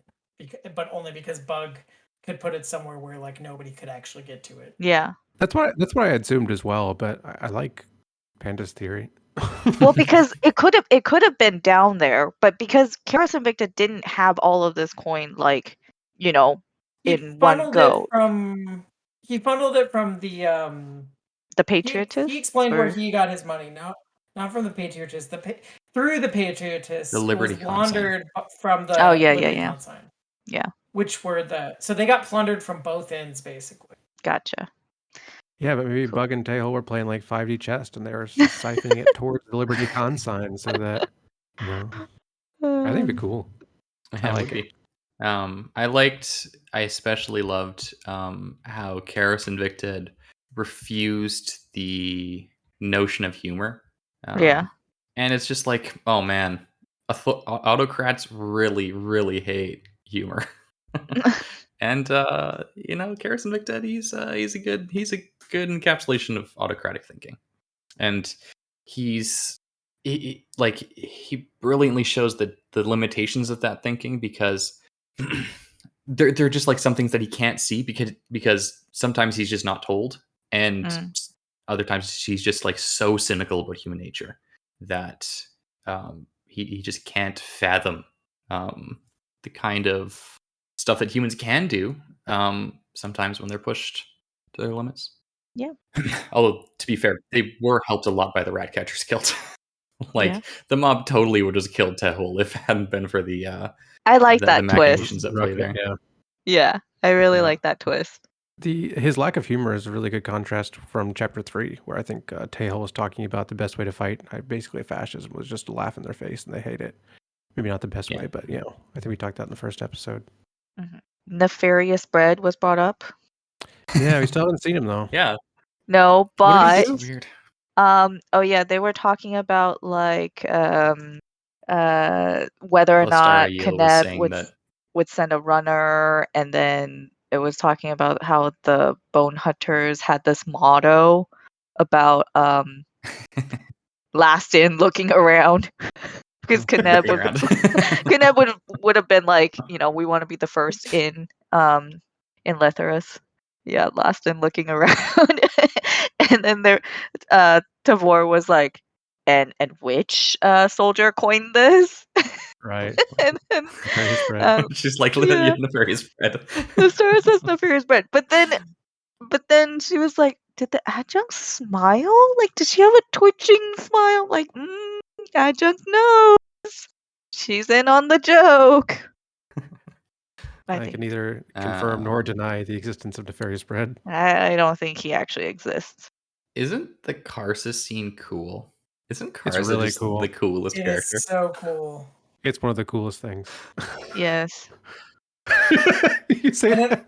but only because Bug could put it somewhere where like nobody could actually get to it. Yeah. That's what I assumed as well, but I like Panda's theory. Well, because it could have been down there, but because Karos Invicta didn't have all of this coin, like, in one go. He funneled it from the Patriotist. He explained where he got his money. Not from the Patriotist. Through the Patriotist, The Liberty it was laundered from the Liberty Consign. Yeah. Which were so they got plundered from both ends, basically. Gotcha. Yeah, but maybe Bug and Taeho were playing like 5D chess, and they were siphoning it towards the Liberty Consign, so that I think it'd be cool. I like it. I especially loved how Karos Invicted refused the notion of humor. Yeah. And it's just like, oh man, autocrats really, really hate humor. And Karos Invicted, he's a good encapsulation of autocratic thinking, and he brilliantly shows the limitations of that thinking, because they're just like some things that he can't see, because sometimes he's just not told, and other times he's just like so cynical about human nature that he just can't fathom the kind of stuff that humans can do sometimes when they're pushed to their limits. Yeah. Although, to be fair, they were helped a lot by the Ratcatcher's Guild. The mob totally would have just killed Tehol if it hadn't been for the I like that the twist. machinations at play there. Yeah, I really like that twist. His lack of humor is a really good contrast from Chapter 3, where I think Taeho was talking about the best way to fight basically fascism was just to laugh in their face, and they hate it. Maybe not the best way, but I think we talked that in the first episode. Nefarious Bread was brought up. Yeah, we still haven't seen him though. Yeah. No, but weird. Oh yeah, they were talking about like whether or not Kenneth would send a runner, and then it was talking about how the Bone Hunters had this motto about last in, looking around. Because Kenneth would have been like, we want to be the first in Letherus. Yeah, last in, looking around. And then Tavor was like, and which soldier coined this? Right. And then she's like, nefarious bread. The story says nefarious bread. But then she was like, did the adjunct smile? Like, did she have a twitching smile? Like, adjunct knows. She's in on the joke. I can neither confirm nor deny the existence of nefarious bread. I don't think he actually exists. Isn't the Karsus scene cool? Isn't Karsus really cool. The coolest character? It is so cool. It's one of the coolest things. Yes. You say that?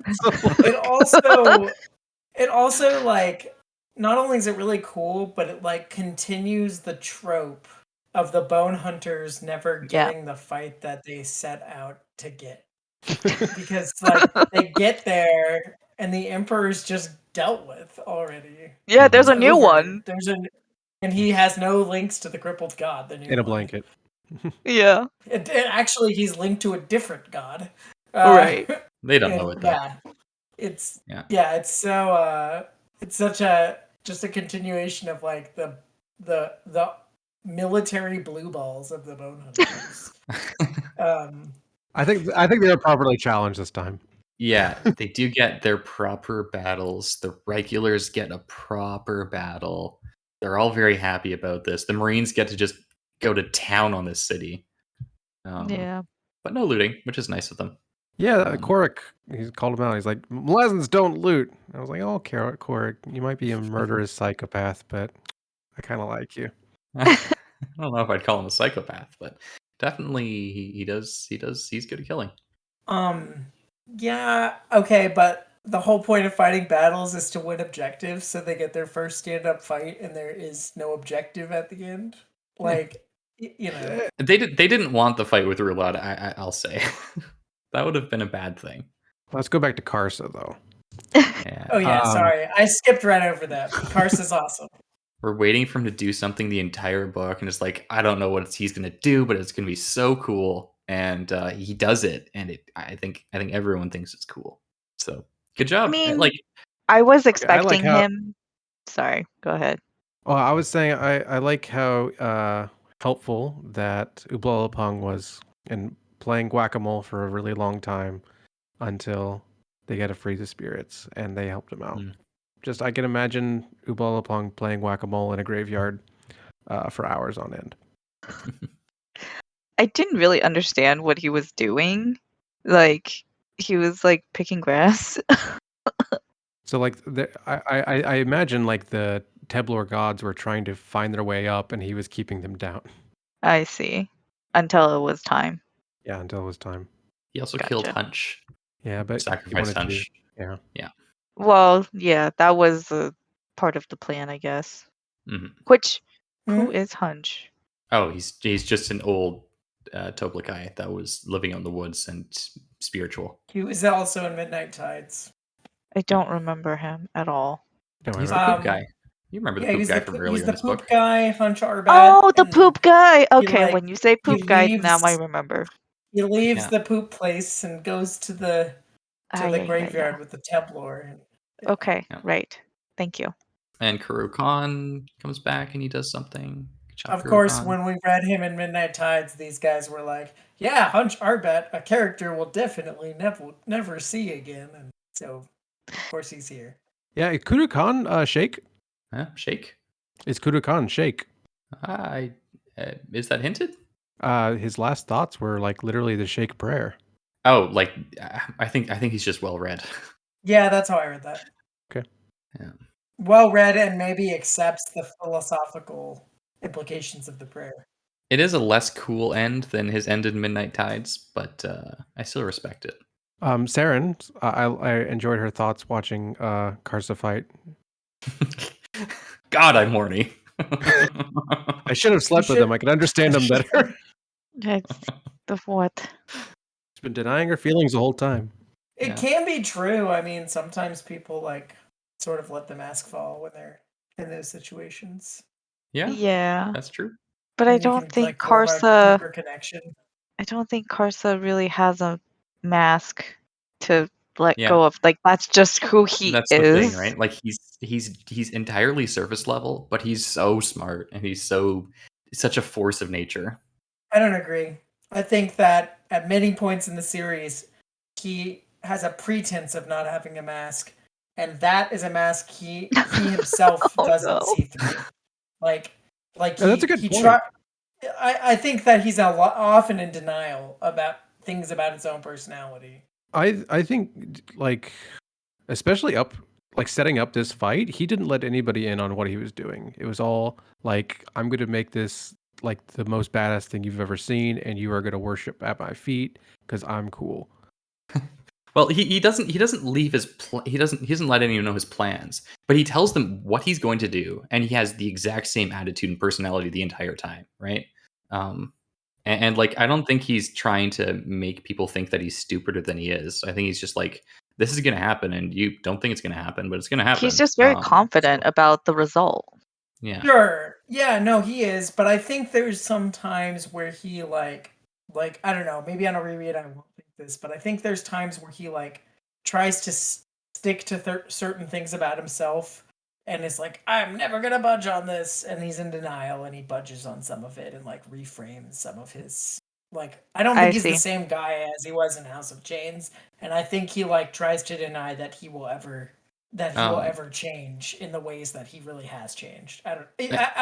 It also like, not only is it really cool, but it like continues the trope of the Bone Hunters never getting the fight that they set out to get. Because like they get there and the Emperor's just dealt with already. Yeah, there's a new one. And he has no links to the crippled god. The new In a one. blanket. Yeah. Actually, he's linked to a different god. Right. They don't know it though. Yeah, it's Yeah. it's so it's such a just a continuation of like the military blue balls of the Bone Hunters. I think they are properly challenged this time. Yeah, they do get their proper battles. The regulars get a proper battle. They're all very happy about this. The Marines get to just go to town on this city. Yeah. But no looting, which is nice of them. Yeah, Korik, he's called him out. He's like, Malazans don't loot. I was like, oh, Korik, you might be a murderous psychopath, but I kind of like you. I don't know if I'd call him a psychopath, but definitely he's good at killing. Yeah, okay, but the whole point of fighting battles is to win objectives, so they get their first stand-up fight, and there is no objective at the end. Like, you know, They didn't want the fight with Rulad. I'll say that would have been a bad thing. Let's go back to Karsa, though. Yeah. oh yeah, sorry, I skipped right over that. Karsa's awesome. We're waiting for him to do something the entire book, and it's like, I don't know what he's gonna do, but it's gonna be so cool. And he does it, and I think everyone thinks it's cool. So good job. I mean, like, I was I expecting like how- him. Sorry, go ahead. Well, I was saying I like how helpful that Ublalapong was in playing Guacamole for a really long time until they get a freeze of spirits, and they helped him out. Just I can imagine Ublalapong playing Guacamole in a graveyard for hours on end. I didn't really understand what he was doing. Like, he was like picking grass. So like I imagine like the Teblor gods were trying to find their way up, and he was keeping them down. I see. Until it was time. Yeah, until it was time. he also killed Gotcha. Hunch. Yeah, but he Sacrificed wanted to- Hunch. yeah. Well, yeah, that was a part of the plan, I guess. Mhm. Which, who Mhm. is Hunch? Oh, he's just an old Toblikai that was living out in the woods and spiritual. He was also in Midnight Tides. I don't remember him at all. Don't He's worry the about poop guy. You remember the Yeah, poop he's guy the from he's earlier in the this poop book? guy, Hunch Arbat. Oh, the and poop guy! Okay, like, when you say poop he guy, now I leaves- remember. He leaves Yeah. the poop place and goes to the Yeah. graveyard with the Templor. And, Okay, Yeah. right. Thank you. And Kuru Khan comes back and he does something. Good job, of Kuru course, Khan. when we read him in Midnight Tides, these guys were like, "Yeah, Hunch Arbat, a character we'll definitely never see again." And so, of course, he's here. Yeah, is Kudu Khan shake? Shake. Is Kudu Khan shake? Is that hinted? His last thoughts were like literally the shake prayer. Oh, like I think he's just well read. Yeah, that's how I read that. Okay. Yeah. Well read and maybe accepts the philosophical implications of the prayer. It is a less cool end than his end in Midnight Tides, but I still respect it. Saren, I enjoyed her thoughts watching Karsa fight. God, I'm horny. I should have slept with him. I could understand him better. It's the what? She's been denying her feelings the whole time. It Yeah. can be true. I mean, sometimes people like sort of let the mask fall when they're in those situations. Yeah, Yeah, that's true. but I And you don't can, think like, form a Karsa. deeper connection. I don't think Karsa really has a mask to let Yeah. go of. Like, that's just who he That's is. the thing, right? Like he's entirely surface level, but he's so smart and he's such a force of nature. I don't agree. I think that at many points in the series, he has a pretense of not having a mask, and that is a mask he himself Oh, doesn't no. see through. Like Yeah, that's a good point. I think that he's often in denial about things about his own personality. I think like especially setting up this fight, he didn't let anybody in on what he was doing. It was all like, I'm going to make this like the most badass thing you've ever seen, and you are going to worship at my feet because I'm cool. Well, he doesn't leave his he doesn't let anyone know his plans, but he tells them what he's going to do, and he has the exact same attitude and personality the entire time, right? And like, I don't think he's trying to make people think that he's stupider than he is. I think he's just like, this is going to happen, and you don't think it's going to happen, but it's going to happen. He's just very confident so- about the result. Yeah. Sure. Yeah, no, he is. But I think there's some times where he like I don't know. Maybe on a reread I won't think this, but I think there's times where he like tries to stick to certain things about himself, and it's like I'm never gonna budge on this, and he's in denial, and he budges on some of it, and like reframes some of his like. I don't I think he's the see. same guy as he was in House of Chains, and I think he like tries to deny that he will ever change in the ways that he really has changed. I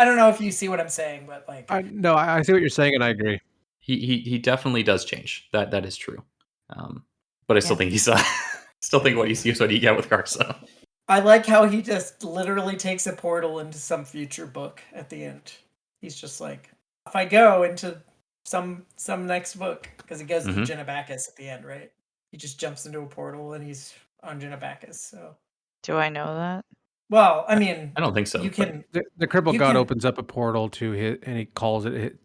don't know if you see what I'm saying, but like No, I see what you're saying, and I agree. He definitely does change. That is true. But I still Yeah. think he's still think what you see is what you get with Garza. I like how he just literally takes a portal into some future book at the end. He's just like, if I go into some next book, because he goes to Janath at the end, right? He just jumps into a portal and he's on Janath. So, Do I know that? well, I mean, I don't think so. you can. The crippled You god can- opens up a portal to his, and he calls it.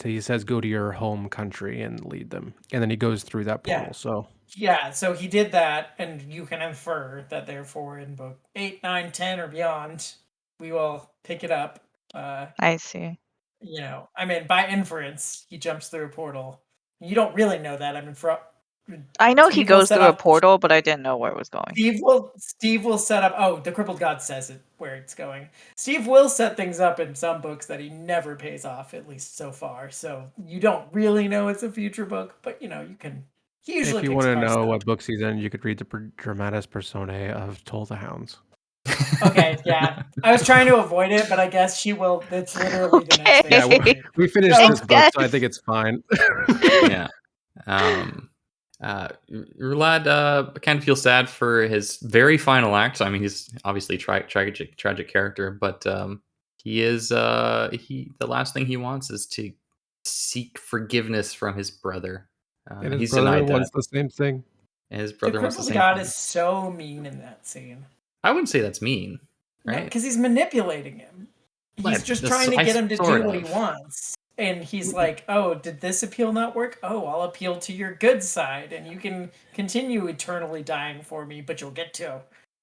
He says, "Go to your home country and lead them," and then he goes through that portal. Yeah. So Yeah, so he did that, and you can infer that therefore in book 8, 9, 10, or beyond, we will pick it up. I see. You know, I mean, by inference, he jumps through a portal. You don't really know that. I mean, I know he Steve will goes set through a up- portal, but I didn't know where it was going. Steve will set up. Oh, the crippled god says it where it's going. Steve will set things up in some books that he never pays off, at least so far. So you don't really know it's a future book, but you know you can. He usually. if you picks want to cars know up. what books he's in, you could read the dramatis personae of Toll the Hounds. Okay, yeah. I was trying to avoid it, but I guess she will. It's literally the next thing. Yeah, Okay. we finished So- this book, so I think it's fine. Yeah. Rulad kind of feels sad for his very final act. I mean, he's obviously tragic character, but he is the last thing he wants is to seek forgiveness from his brother. And his he's brother denied wants that. the same thing. And his The brother wants the crippled same god thing. is so mean in that scene. I wouldn't say that's mean, right? Because he's manipulating him. He's But just the trying to get him to do sort what he of. wants. And he's like, oh, did this appeal not work? Oh, I'll appeal to your good side, and you can continue eternally dying for me, but you'll get to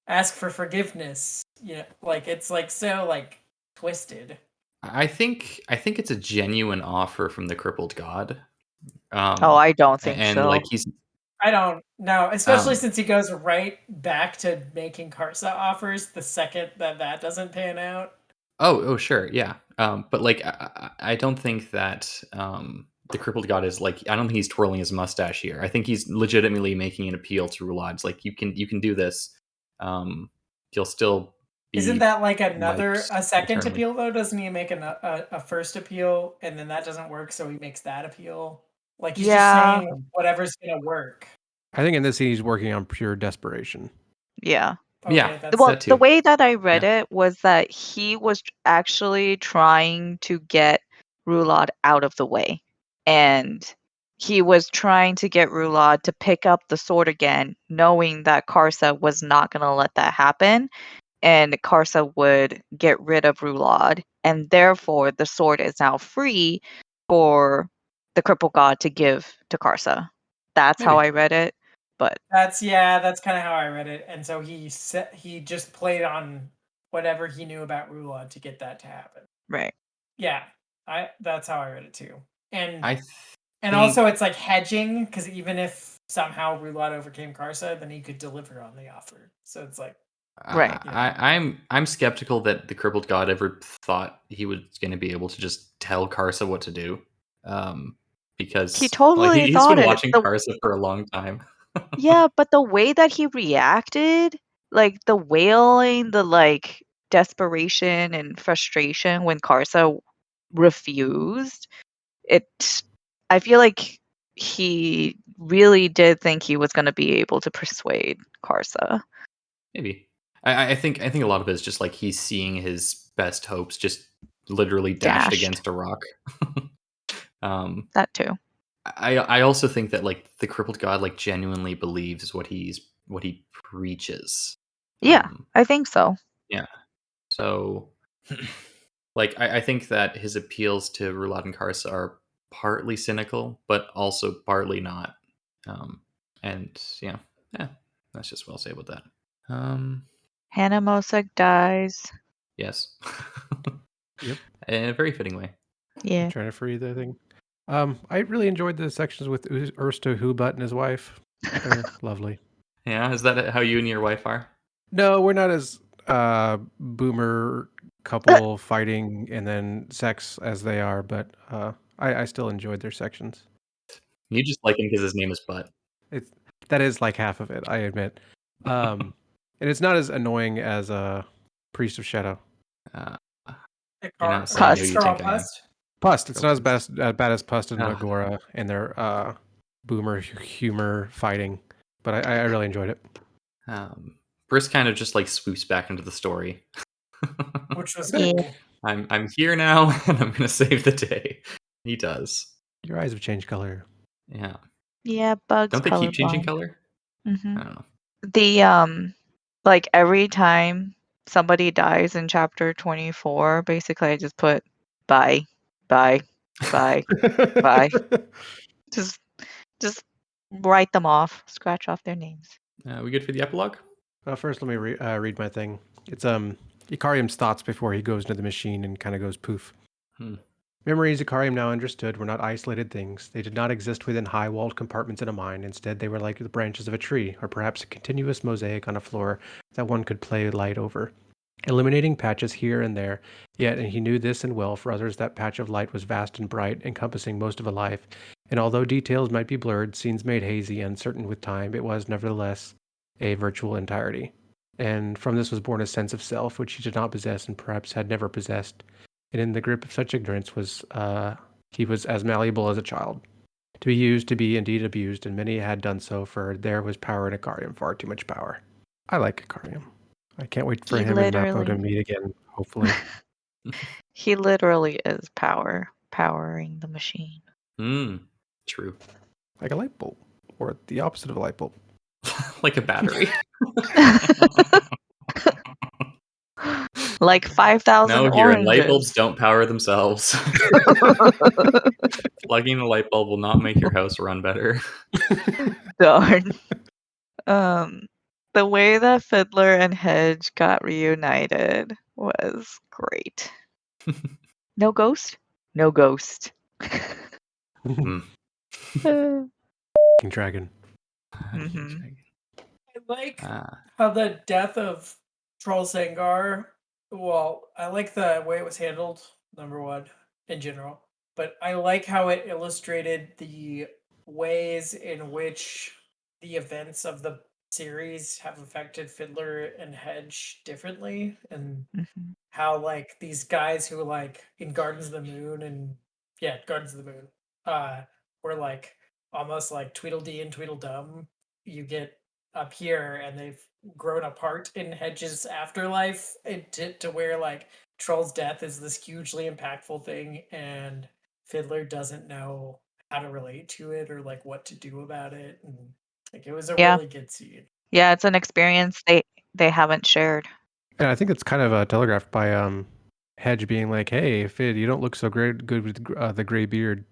ask for forgiveness. You know, like it's like so like twisted. I think it's a genuine offer from the crippled god. Oh, I don't think and so. like he's I don't know, especially Um, since he goes right back to making Karsa offers the second that doesn't pan out. oh sure, yeah. But like I don't think that the crippled god is like, I don't think he's twirling his mustache here. I think he's legitimately making an appeal to Rulad. It's like you can do this. You'll still be Isn't that like a liked second eternally. appeal though? Doesn't he make a first appeal and then that doesn't work, so he makes that appeal? Like he's Yeah. just saying whatever's gonna work. I think in this scene he's working on pure desperation. Yeah. Yeah. that's Well, that too. the way that I read it was that he was actually trying to get Rulad out of the way. And he was trying to get Rulad to pick up the sword again, knowing that Karsa was not going to let that happen. And Karsa would get rid of Rulad. And therefore, the sword is now free for the crippled god to give to Karsa. That's how Maybe. I read it. But that's kind of how I read it. And so he just played on whatever he knew about Rulad to get that to happen. right. Yeah, that's how I read it too. And I and also it's like hedging, because even if somehow Rulad overcame Karsa, then he could deliver on the offer. So it's like Right. I'm skeptical that the crippled god ever thought he was going to be able to just tell Karsa what to do, because He totally he's thought been it. watching Karsa for a long time. Yeah, but the way that he reacted, like the wailing, the like desperation and frustration when Karsa refused, I feel like he really did think he was going to be able to persuade Karsa. Maybe. I think a lot of it is just like he's seeing his best hopes just literally dashed Dashed. against a rock. That too. I also think that like the crippled god like genuinely believes what he preaches. Yeah, I think so. Yeah. So like I think that his appeals to Rulad and Karsa are partly cynical, but also partly not. And yeah, that's just what I'll say about that. Hannah Mosek dies. Yes. Yep. In a very fitting way. Yeah. Trying to free the thing. I really enjoyed the sections with Ursta Hubat and his wife. They're lovely. Yeah, is that how you and your wife are? No, we're not as boomer couple fighting and then sex as they are, but I still enjoyed their sections. You just like him because his name is Butt. That is like half of it, I admit. And it's not as annoying as Priest of Shadow. You're not saying who Pust. you think I am. Pust. It's not as Pust. bad as Pust and Ah. Magora and their boomer humor fighting, but I really enjoyed it. Briss kind of just like swoops back into the story. Which was Yeah. cool. I'm here now, and I'm gonna save the day. He does. Your eyes have changed color. Yeah. Yeah, bugs. Don't they keep changing colorblind. color? Mm-hmm. I don't know. The like every time somebody dies in chapter 24, basically I just put bye, bye, bye. Just write them off, scratch off their names. We good for the epilogue? First, let me read my thing. It's Ikarium's thoughts before he goes into the machine and kind of goes poof. Memories Ikarium now understood were not isolated things. They did not exist within high-walled compartments in a mind. Instead, they were like the branches of a tree, or perhaps a continuous mosaic on a floor that one could play light over, illuminating patches here and there. Yet, and he knew this and well, for others that patch of light was vast and bright, encompassing most of a life. And although details might be blurred, scenes made hazy, uncertain with time, it was nevertheless a virtual entirety. And from this was born a sense of self, which he did not possess and perhaps had never possessed. And in the grip of such ignorance he was as malleable as a child. To be used, to be indeed abused, and many had done so, for there was power in Ikarium, far too much power. I like Ikarium. I can't wait for He him and Mappo to literally- meet again, hopefully. He literally is powering the machine. True. Like a light bulb, or the opposite of a light bulb. Like a battery. Like 5,000 No, oranges. light bulbs don't power themselves. Plugging a light bulb will not make your house run better. Darn. The way that Fiddler and Hedge got reunited was great. No ghost? No ghost. Dragon. Mhm. I like how the death of Troll Sangar, well, I like the way it was handled, number one, in general. But I like how it illustrated the ways in which the events of the series have affected Fiddler and Hedge differently, and Mhm. how like these guys who like in Gardens of the Moon and Gardens of the Moon, were like almost like Tweedledee and Tweedledum. You get up here and they've grown apart in Hedge's afterlife to where like Troll's death is this hugely impactful thing and Fiddler doesn't know how to relate to it or like what to do about it. And like it was a Yeah. really good scene. Yeah, it's an experience they haven't shared. And I think it's kind of telegraphed by Hedge being like, "Hey, Fid, you don't look so good with the gray beard."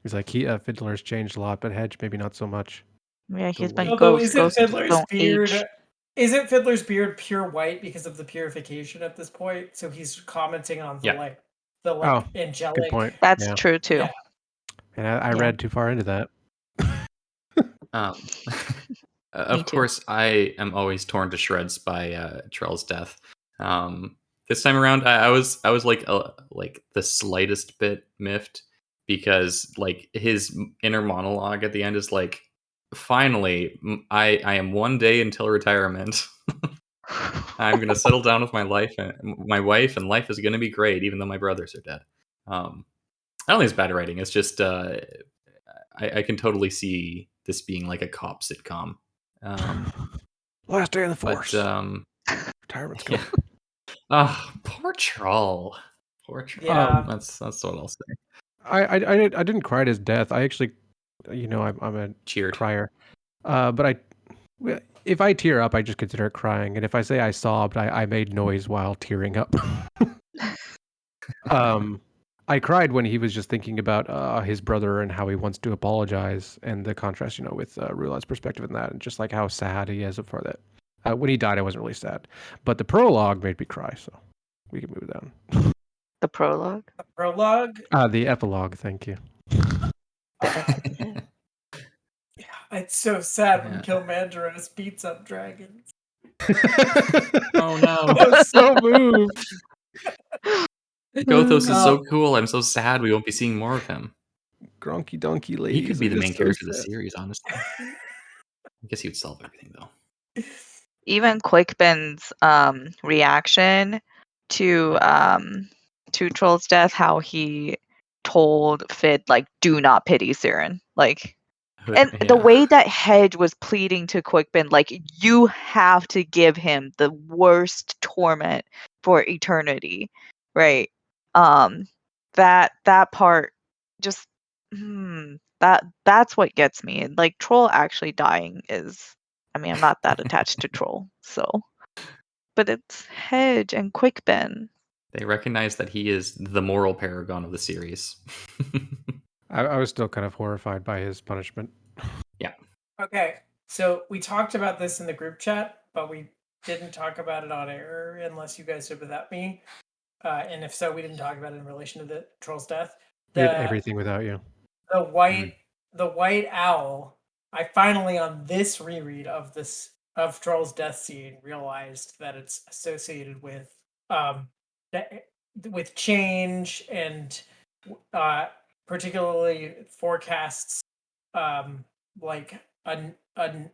He's like, Fiddler's changed a lot, but Hedge maybe not so much. Yeah, he's been Although ghost. isn't Ghosts Fiddler's don't beard age. isn't Fiddler's beard pure white because of the purification at this point? So he's commenting on the Yeah. angelic. Good point. That's Yeah. true too. Yeah. And I Yeah. read too far into that. Of too. course, I am always torn to shreds by Trell's death. This time around, I was like the slightest bit miffed because like his inner monologue at the end is like, finally, I am one day until retirement. I'm gonna settle down with my wife, and life is gonna be great, even though my brothers are dead. I don't think it's bad writing. It's just I can totally see this being like a cop sitcom. Last day of the force. But Retirement's yeah. coming. Poor Troll. Poor Troll. Yeah. That's what I'll say. I didn't cry at his death. I actually, I'm a Cheered. crier. But if I tear up, I just consider it crying. And if I say I sobbed, I made noise while tearing up. I cried when he was just thinking about his brother and how he wants to apologize, and the contrast, with Rulad's perspective in that, and just like how sad he is for that. When he died, I wasn't really sad, but the prologue made me cry, so we can move down. The prologue. The prologue. The epilogue. Thank you. It's so sad when Yeah. Kilmandaros beats up dragons. Oh no. I was so moved. Gothos is No. so cool. I'm so sad we won't be seeing more of him. Gronky donkey He ladies. could be I'm the main just so character of the sad. series, honestly. I guess he would solve everything though. Even Quickben's reaction to Troll's death, how he told Fid like, "Do not pity Siren," like, and the way that Hedge was pleading to Quickben, like, you have to give him the worst torment for eternity, right? That part just that's what gets me. Like, Troll actually dying is, I mean, I'm not that attached to Troll, so, but it's Hedge and Quickben. They recognize that he is the moral paragon of the series. I was still kind of horrified by his punishment. Yeah. Okay, so we talked about this in the group chat, but we didn't talk about it on air unless you guys did without me. And if so, we didn't talk about it in relation to the troll's death. We did everything without you. The white owl. I finally, on this reread of Troll's death scene, realized that it's associated with with change and particularly forecasts like an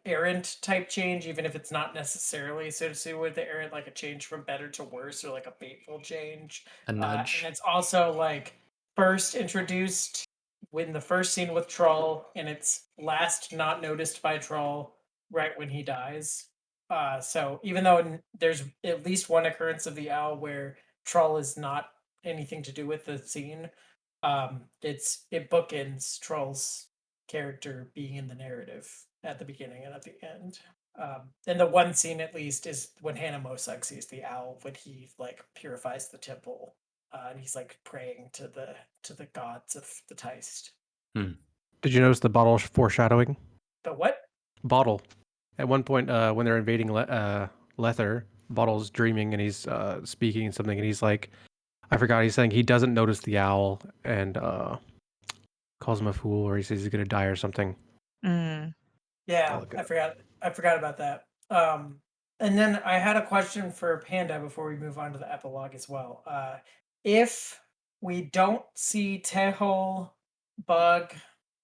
errant type change, even if it's not necessarily associated with the errant, like a change from better to worse or like a fateful change. A nudge. And it's also like first introduced in the first scene with Troll, and it's last not noticed by Troll right when he dies. So even though there's at least one occurrence of the owl where Troll is not anything to do with the scene, it bookends Troll's character being in the narrative at the beginning and at the end. And the one scene at least is when Hannah Mosag sees the owl when he like purifies the temple, and he's like praying to the gods of the Teist. Did you notice the bottle foreshadowing? The what? Bottle. At one point, when they're invading Lether, Bottle's dreaming and he's speaking something, and he's like, I forgot. He's saying he doesn't notice the owl and calls him a fool, or he says he's gonna die or something. Yeah, I forgot about that. And then I had a question for Panda before we move on to the epilogue as well. If we don't see Tehol, Bug,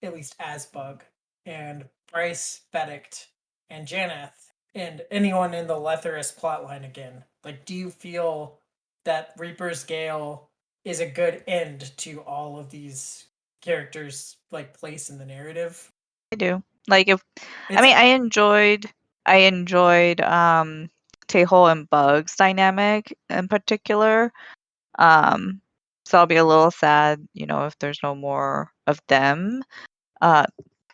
at least as Bug, and Bryce, Benedict, and Janath, and anyone in the Letherist plotline again, like, do you feel that Reaper's Gale is a good end to all of these characters' like place in the narrative? I do. Like, I enjoyed Tehol and Bug's dynamic in particular. So I'll be a little sad, if there's no more of them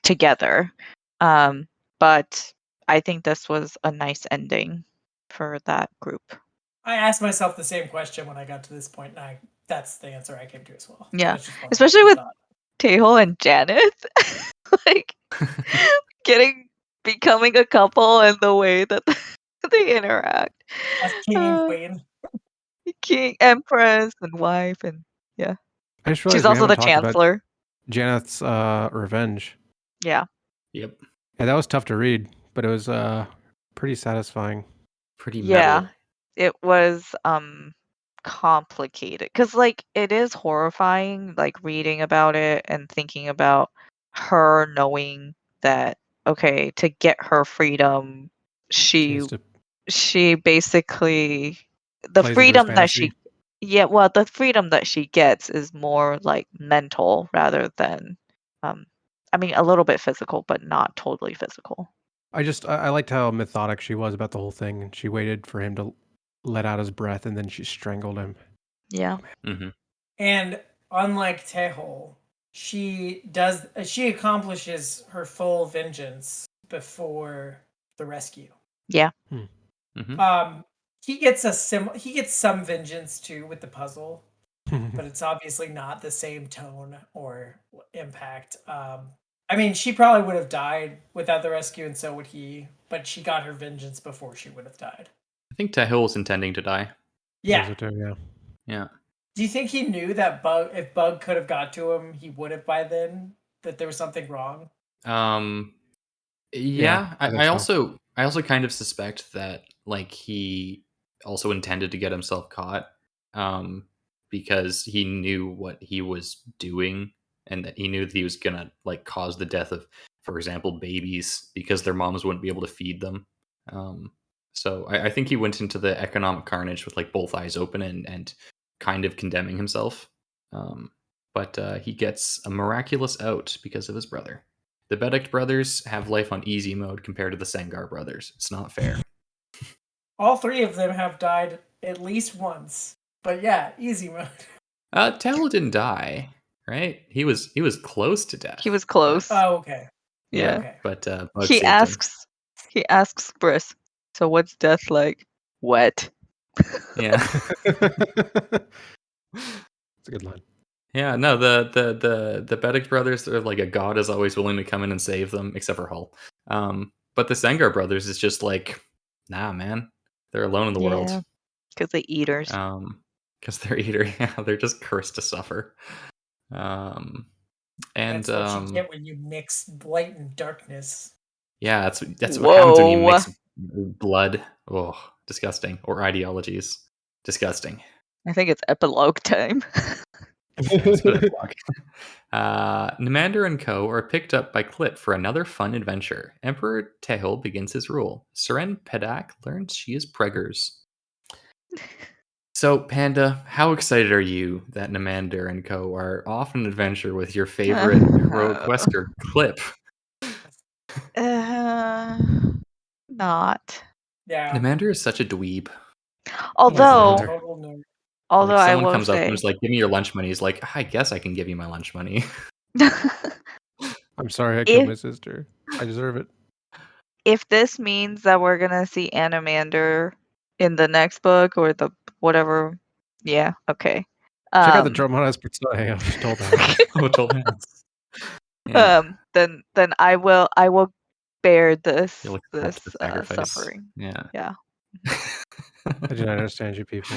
together. But I think this was a nice ending for that group. I asked myself the same question when I got to this point, and that's the answer I came to as well. Yeah, especially with Tehol and Janath, like becoming a couple and the way that they interact. As king and queen. King, empress, and wife, and yeah. I just She's also the chancellor. Janath's revenge. Yeah. Yep. Yeah, that was tough to read, but it was pretty satisfying. Pretty yeah. metal. It was complicated because like it is horrifying, like reading about it and thinking about her knowing that okay, to get her freedom, she basically the freedom that she the freedom that she gets is more like mental rather than I mean a little bit physical, but not totally physical. I liked how methodic she was about the whole thing, and she waited for him to let out his breath, and then she strangled him. Yeah. Mm-hmm. And unlike Tehol, she accomplishes her full vengeance before the rescue. Yeah. Mm-hmm. He gets some vengeance too with the puzzle, but it's obviously not the same tone or impact. I mean, she probably would have died without the rescue, and so would he. But she got her vengeance before she would have died. I think Tehol was intending to die. Yeah. Yeah. Yeah. Do you think he knew that if Bug could have got to him, he would have by then? That there was something wrong? Yeah, I think so. I also kind of suspect that like he also intended to get himself caught, because he knew what he was doing, and that he knew that he was gonna like cause the death of, for example, babies because their moms wouldn't be able to feed them. So I think he went into the economic carnage with like both eyes open and kind of condemning himself. But he gets a miraculous out because of his brother. The Befuddled brothers have life on easy mode compared to the Sengar brothers. It's not fair. All three of them have died at least once. But yeah, easy mode. Tal didn't die, right? He was close to death. He was close. Oh, okay. Yeah. Okay. But Bug He saved him. asks Briss, so what's death like? Wet. Yeah. It's a good line. Yeah, no, the Befuddled brothers are like a god is always willing to come in and save them, except for Hull. But the Sengar brothers is just like, nah, man. They're alone in the world. Because they eaters. Because they're eater. Yeah, they're just cursed to suffer. And That's what you get when you mix light and darkness. yeah, that's what happens when you Whoa. mix blood. Oh, disgusting. Or ideologies. Disgusting. I think it's epilogue time. It's been a block. Namander and co. are picked up by Clit for another fun adventure. Emperor Tehol begins his rule. Seren Pedak learns she is preggers. So, Panda, how excited are you that Namander and co. are off on an adventure with your favorite heroic Wesker, Clip? Not. Yeah. Namander is such a dweeb. Although Like, I someone will comes up say, and is like, give me your lunch money. He's like, I guess I can give you my lunch money. I'm sorry I killed my sister. I deserve it. if this means that we're gonna see Animander in the next book or the whatever, yeah, okay. Check out the Dromana's persona of Toll the Hound. Oh, Toll the Hound. Yeah. Then I will bear this You'll accept the sacrifice. suffering. Yeah. I do not understand you people.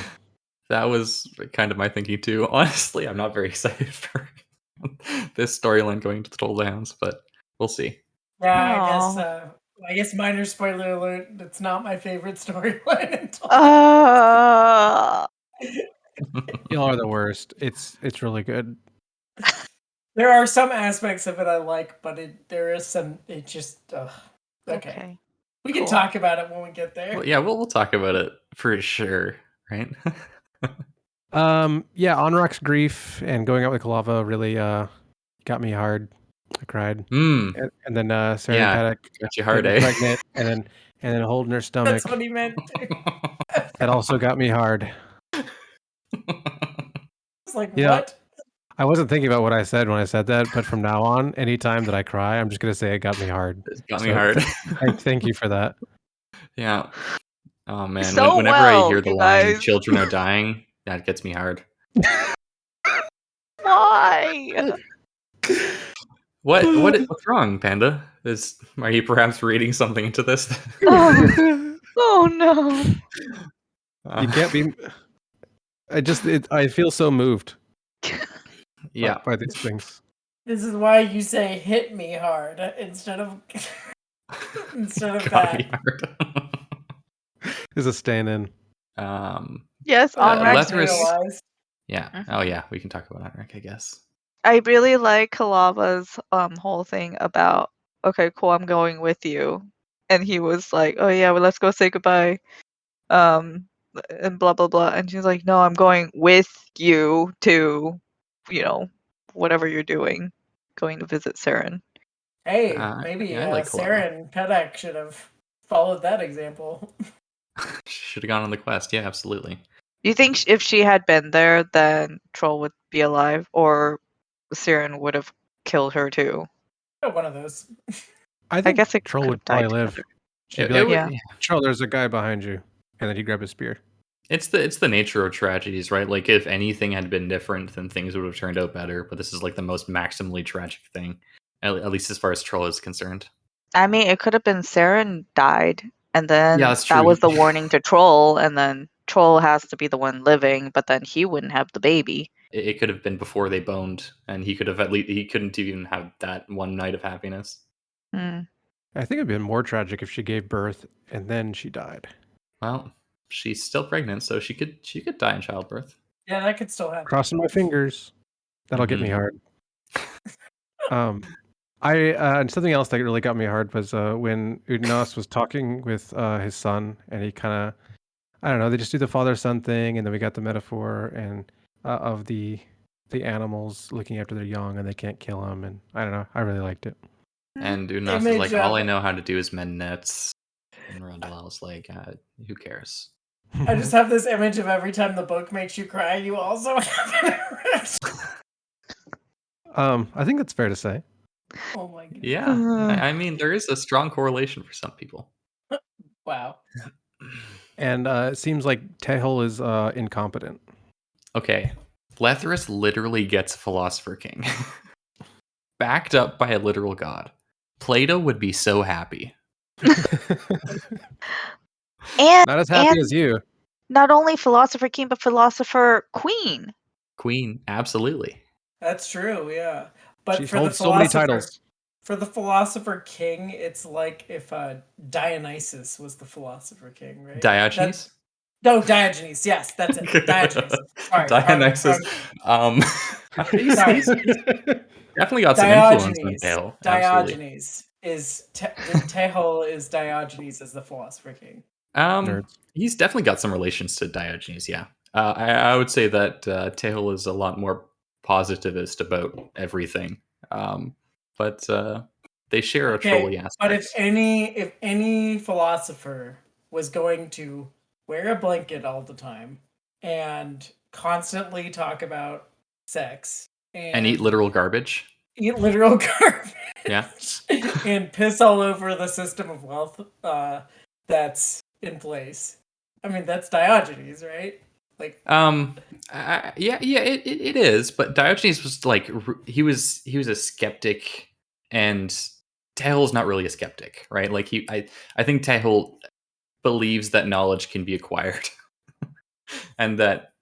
That was kind of my thinking too. Honestly, I'm not very excited for this storyline going to the Toll the Hounds, but we'll see. Yeah, I guess minor spoiler alert, it's not my favorite storyline until Y'all are the worst. It's really good. There are some aspects of it I like, but there is some it just okay. We can talk about it when we get there. Well, yeah, we'll talk about it for sure, right? Yeah, Onrak's grief and going out with Kalava really got me hard. I cried. And then Seren Pedak got you hard, pregnant, and then holding her stomach. That's what he meant. That also got me hard. It's like, what? I wasn't thinking about what I said when I said that, but from now on, anytime that I cry, I'm just gonna say it got me hard. It got me hard. Thank you for that. Yeah. Oh man, So whenever I hear the line guys. "children are dying," that gets me hard. Why? What's wrong, Panda? Are you perhaps reading something into this? Oh no. You can't be. I feel so moved. Yeah. By these things. This is why you say "hit me hard" instead of Got me that. Hard. Is a stand-in. Yes, Onrak's Lethris. Yeah. Oh yeah, we can talk about Onrak, I guess. I really like Kalava's whole thing about, okay, cool, I'm going with you. And he was like, oh yeah, well, let's go say goodbye. And blah, blah, blah. And she's like, no, I'm going with you to, whatever you're doing, going to visit Seren. Hey, maybe yeah, I like Seren Pedak should have followed that example. Should have gone on the quest. Yeah, absolutely. You think if she had been there, then Troll would be alive, or Seren would have killed her too? One of those. I guess it Troll would probably live. She'd be like, Troll, there's a guy behind you. And then he'd grab his spear. It's the nature of tragedies, right? Like, if anything had been different, then things would have turned out better. But this is like the most maximally tragic thing, at least as far as Troll is concerned. I mean, it could have been Seren died, and then that's that true. was the warning to Troll, and then Troll has to be the one living, but then he wouldn't have the baby. It could have been before they boned, and he could have he couldn't even have that one night of happiness. Hmm. I think it'd been more tragic if she gave birth and then she died. Well, she's still pregnant, so she could die in childbirth. Yeah, that could still happen. Crossing my fingers. That'll get me hard. And something else that really got me hard was when Udnas was talking with his son, and he kind of, I don't know, they just do the father-son thing, and then we got the metaphor and of the animals looking after their young, and they can't kill them, and I don't know, I really liked it. And Unas is like, all I know how to do is mend nets. And Rondel's like, who cares? I just have this image of every time the book makes you cry, you also have it. I think that's fair to say. Oh my god. Yeah, I mean, there is a strong correlation for some people. Wow. And it seems like Tehol is incompetent. Okay, Lethris literally gets Philosopher King. Backed up by a literal god. Plato would be so happy. And Not as happy as you. not only Philosopher King, but Philosopher Queen. Queen, absolutely. That's true, yeah. But She's for the holds so many philosopher, titles. for the Philosopher King, it's like if Dionysus was the Philosopher King, right? Diogenes? No, Diogenes. Yes, that's it. Diogenes. Sorry, Dionysus. Sorry. Definitely got some influence on Gale. Diogenes is Tehol is Diogenes as the Philosopher King. Nerds. He's definitely got some relations to Diogenes, yeah. I would say that Tehol is a lot more positivist about everything. But they share a trolly aspect. But if any philosopher was going to wear a blanket all the time and constantly talk about sex and eat literal garbage. Eat literal garbage. Yeah. And piss all over the system of wealth that's in place. I mean, that's Diogenes, right? Like, it is. But Diogenes was like he was a skeptic, and Tehel's not really a skeptic, right? Like I think Tehel believes that knowledge can be acquired, and that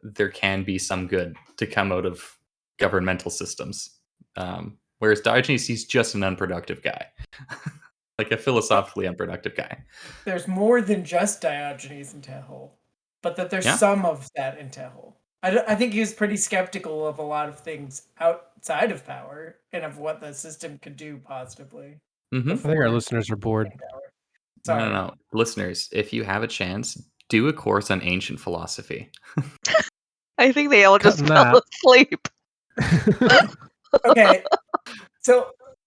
there can be some good to come out of governmental systems. Whereas Diogenes, he's just an unproductive guy. Like a philosophically unproductive guy. There's more than just Diogenes in Tehol, but that there's some of that in Tehol. I think he was pretty skeptical of a lot of things outside of power and of what the system could do positively. I think our listeners are bored. Sorry. No. Listeners, if you have a chance, do a course on ancient philosophy. I think they all just fell asleep. Okay.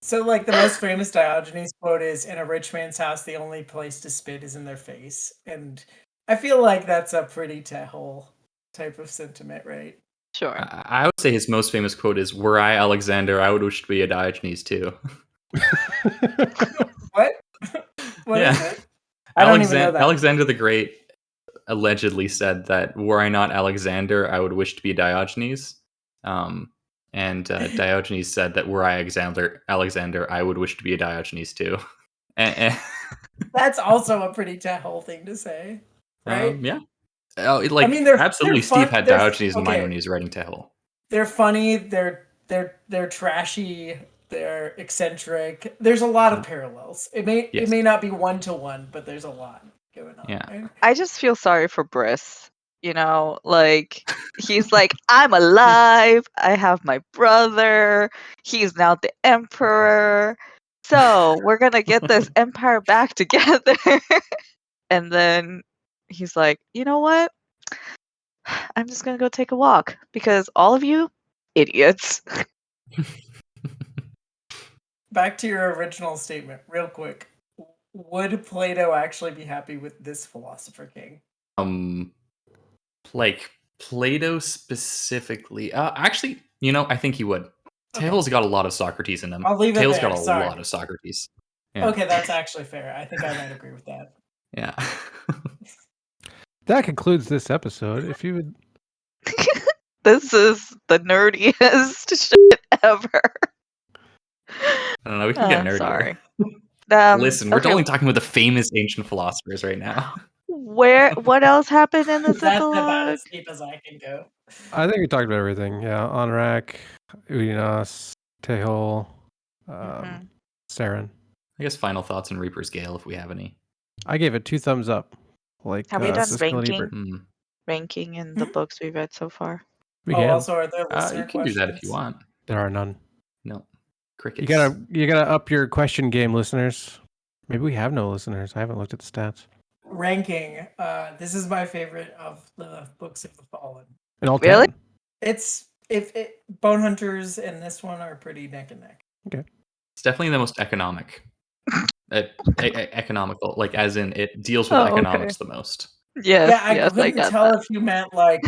So like the most famous Diogenes quote is, "In a rich man's house, the only place to spit is in their face." And I feel like that's a pretty Tehol type of sentiment, right? Sure. I would say his most famous quote is, "Were I Alexander, I would wish to be a Diogenes too." What? What is it? I don't even know that. Alexander the Great allegedly said that, "Were I not Alexander, I would wish to be Diogenes." And Diogenes said that, "Were I Alexander, I would wish to be a Diogenes too." That's also a pretty Tehol thing to say, right? Yeah. I mean, absolutely. Steve had Diogenes in mind when he was writing Tehol. They're funny. They're trashy. They're eccentric. There's a lot of parallels. It may not be 1-to-1, but there's a lot going on. Yeah. Right? I just feel sorry for Briss. Like he's like, I'm alive. I have my brother. He's now the emperor. So we're gonna get this empire back together. And then he's like, you know what? I'm just gonna go take a walk because all of you, idiots. Back to your original statement, real quick. Would Plato actually be happy with this philosopher king? Like Plato specifically. Actually, I think he would. Okay. Tehel's got a lot of Socrates in him. I'll leave it Tehel's there. got a lot of Socrates. Yeah. Okay, that's actually fair. I think I might agree with that. Yeah. That concludes this episode. If you would... This is the nerdiest shit ever. I don't know. We can get nerdy. Sorry. Listen, we're only talking about the famous ancient philosophers right now. What else happened in this That's about epilogue? as deep as I can go. I think we talked about everything. Yeah, Anrak, Udinas, Tehol, Mhm. Saren. I guess final thoughts on Reaper's Gale, if we have any. I gave it 2 thumbs up. Like Have we done Siskel and Ebert. ranking in the books we've read so far? We Oh, can. also, are there listener You can questions? do that if you want. There are none. No. Crickets. You gotta up your question game, listeners. Maybe we have no listeners. I haven't looked at the stats. Ranking. This is my favorite of the Books of the Fallen. In all Really? 10? It's Bone Hunters and this one are pretty neck and neck. Okay. It's definitely the most economic. Economical, like as in it deals with Oh, economics the most. Yes, Yeah, I yes, I couldn't got tell that. if you meant like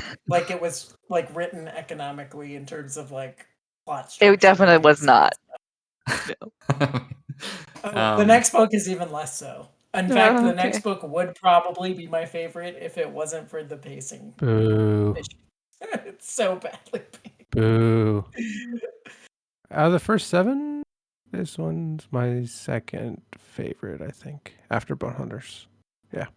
it was like written economically in terms of like plot structure. It definitely and was pacing not. the next book is even less so. In fact, the next Okay. book would probably be my favorite if it wasn't for the pacing. Boo. It's so badly paced. Boo. Out of the first 7, this one's my second favorite, I think, after Bone Hunters. Yeah.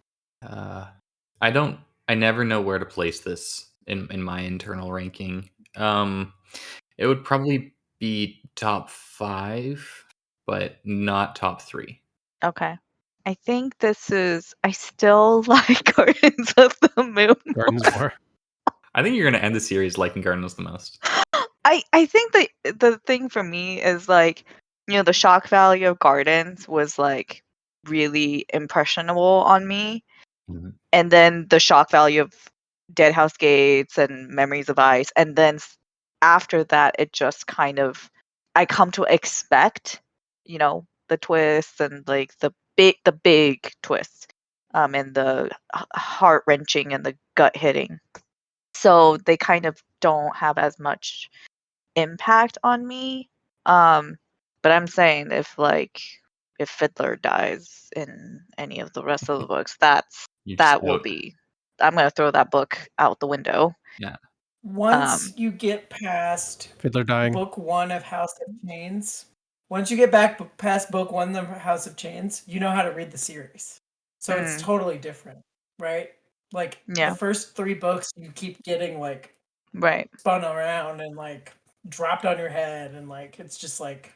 I never know where to place this in my internal ranking. It would probably be top 5, but not top 3. Okay. I think I still like Gardens of the Moon. Gardens more. I think you're gonna end the series liking Gardens the most. I think the thing for me is like, the shock value of Gardens was like really impressionable on me. Mhm. And then the shock value of Dead House Gates and Memories of Ice. And then after that, it just kind of, I come to expect, the twists and like the big twists, and the heart wrenching and the gut hitting. So they kind of don't have as much impact on me. But I'm saying if Fiddler dies in any of the rest of the books, that will be, I'm gonna throw that book out the window. Yeah. Once you get past Fiddler dying. book 1 of House of Chains, once you get back past book 1 of House of Chains, you know how to read the series. So it's totally different, right? Like Yeah. the first 3 books, you keep getting like Right. spun around and like dropped on your head, and like it's just like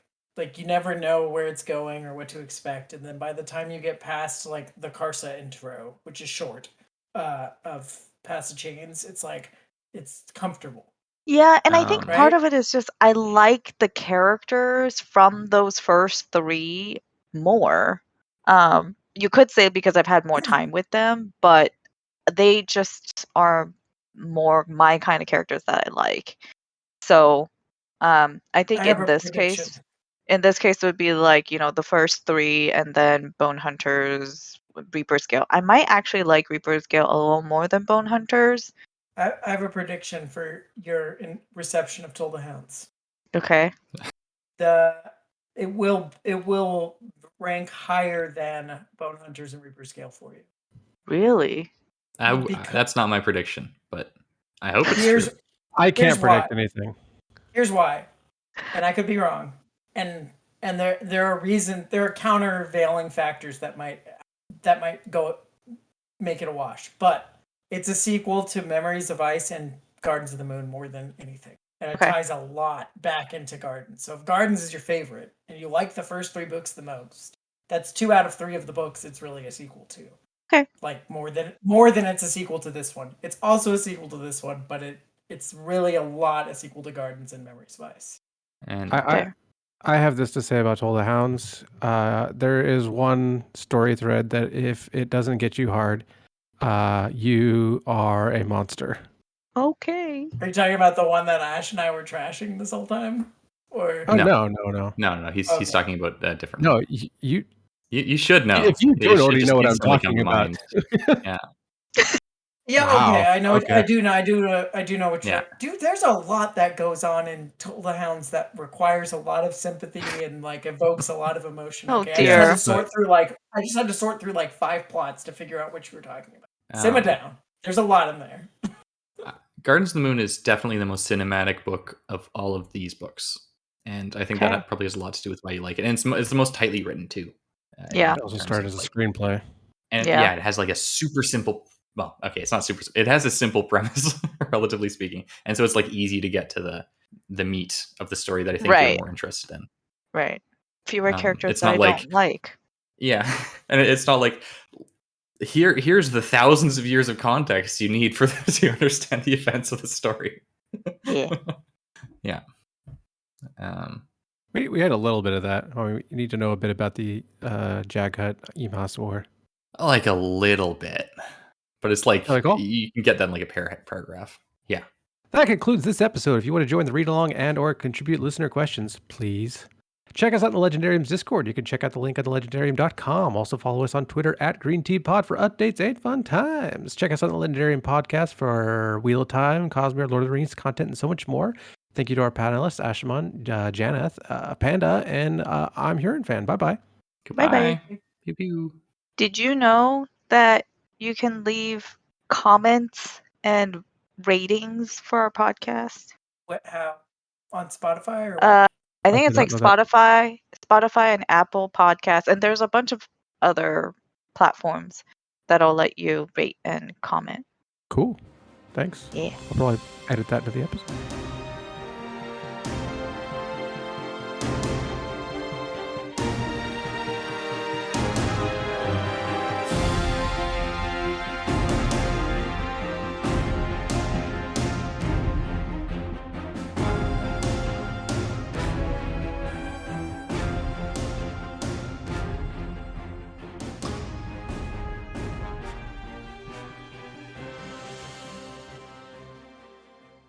you never know where it's going or what to expect. And then by the time you get past like the Karsa intro, which is short, of Past the Chains, it's like it's comfortable. Yeah, and I think part Right? of it is just I like the characters from those first 3 more. You could say because I've had more time with them, but they just are more my kind of characters that I like. So, I think I have in a this prediction. case it would be like, the first 3 and then Bone Hunters, Reaper's Gale. I might actually like Reaper's Gale a little more than Bone Hunters. I have a prediction for your reception of Toll the Hounds. Okay. It will rank higher than Bone Hunters and Reaper's Gale for you. Really? That's not my prediction, but I hope it's Here's true. I can't predict why. anything. Here's why, and I could be wrong, and there are countervailing factors that might go make it a wash, but it's a sequel to Memories of Ice and Gardens of the Moon more than anything, and it ties a lot back into Gardens. So if Gardens is your favorite and you like the first 3 books the most, that's 2 out of 3 of the books it's really a sequel to. Okay. Like more than it's a sequel to this one. It's also a sequel to this one, but it's really a lot a sequel to Gardens and Memories of Ice. And I have this to say about Toll the Hounds. There is one story thread that if it doesn't get you hard, you are a monster. Okay. Are you talking about the one that Ash and I were trashing this whole time? Or Oh, No. no. He's talking about a different. No, one. you You should know. if you don't should already just know what I'm instantly come talking to about. mind. Yeah. yeah, Wow, okay, I know. okay. I do know what you're. Yeah. Dude, there's a lot that goes on in Toll the Hounds that requires a lot of sympathy and like evokes a lot of emotion. Oh, Okay, dear. I just had to sort through like 5 plots to figure out what you were talking about. Simmer down. There's a lot in there. Gardens of the Moon is definitely the most cinematic book of all of these books, and I think that probably has a lot to do with why you like it. And it's the most tightly written too. Yeah. It also started as a screenplay. And Yeah. it has like a super simple. Well, okay, it's not super. It has a simple premise, relatively speaking, and so it's like easy to get to the meat of the story that I think you're Right. more interested in. Right. Fewer characters It's that I not like don't like. yeah, and it's not like here's the thousands of years of context you need for them to understand the events of the story. Yeah. Yeah. Um, We had a little bit of that. We need to know a bit about the Jaghut Emas War. like a little bit, but it's like Really cool. you can get that in like a paragraph. Yeah. That concludes this episode. If you want to join the read along and or contribute listener questions, please check us out in the Legendarium's Discord. You can check out the link at thelegendarium.com. Also follow us on Twitter at GreenTeaPod for updates and fun times. Check us out on the Legendarium podcast for Wheel of Time, Cosmere, Lord of the Rings content, and so much more. Thank you to our panelists, Ashaman, Janath, Panda, and I'm Hurinfan. Bye-bye. Goodbye. Bye-bye. Pew pew. Did you know that you can leave comments and ratings for our podcast? What? How? On Spotify or what? I think I it's like did not know Spotify and Apple Podcasts, and there's a bunch of other platforms that'll let you rate and comment. Cool. Thanks. Yeah. I'll probably edit that into the episode.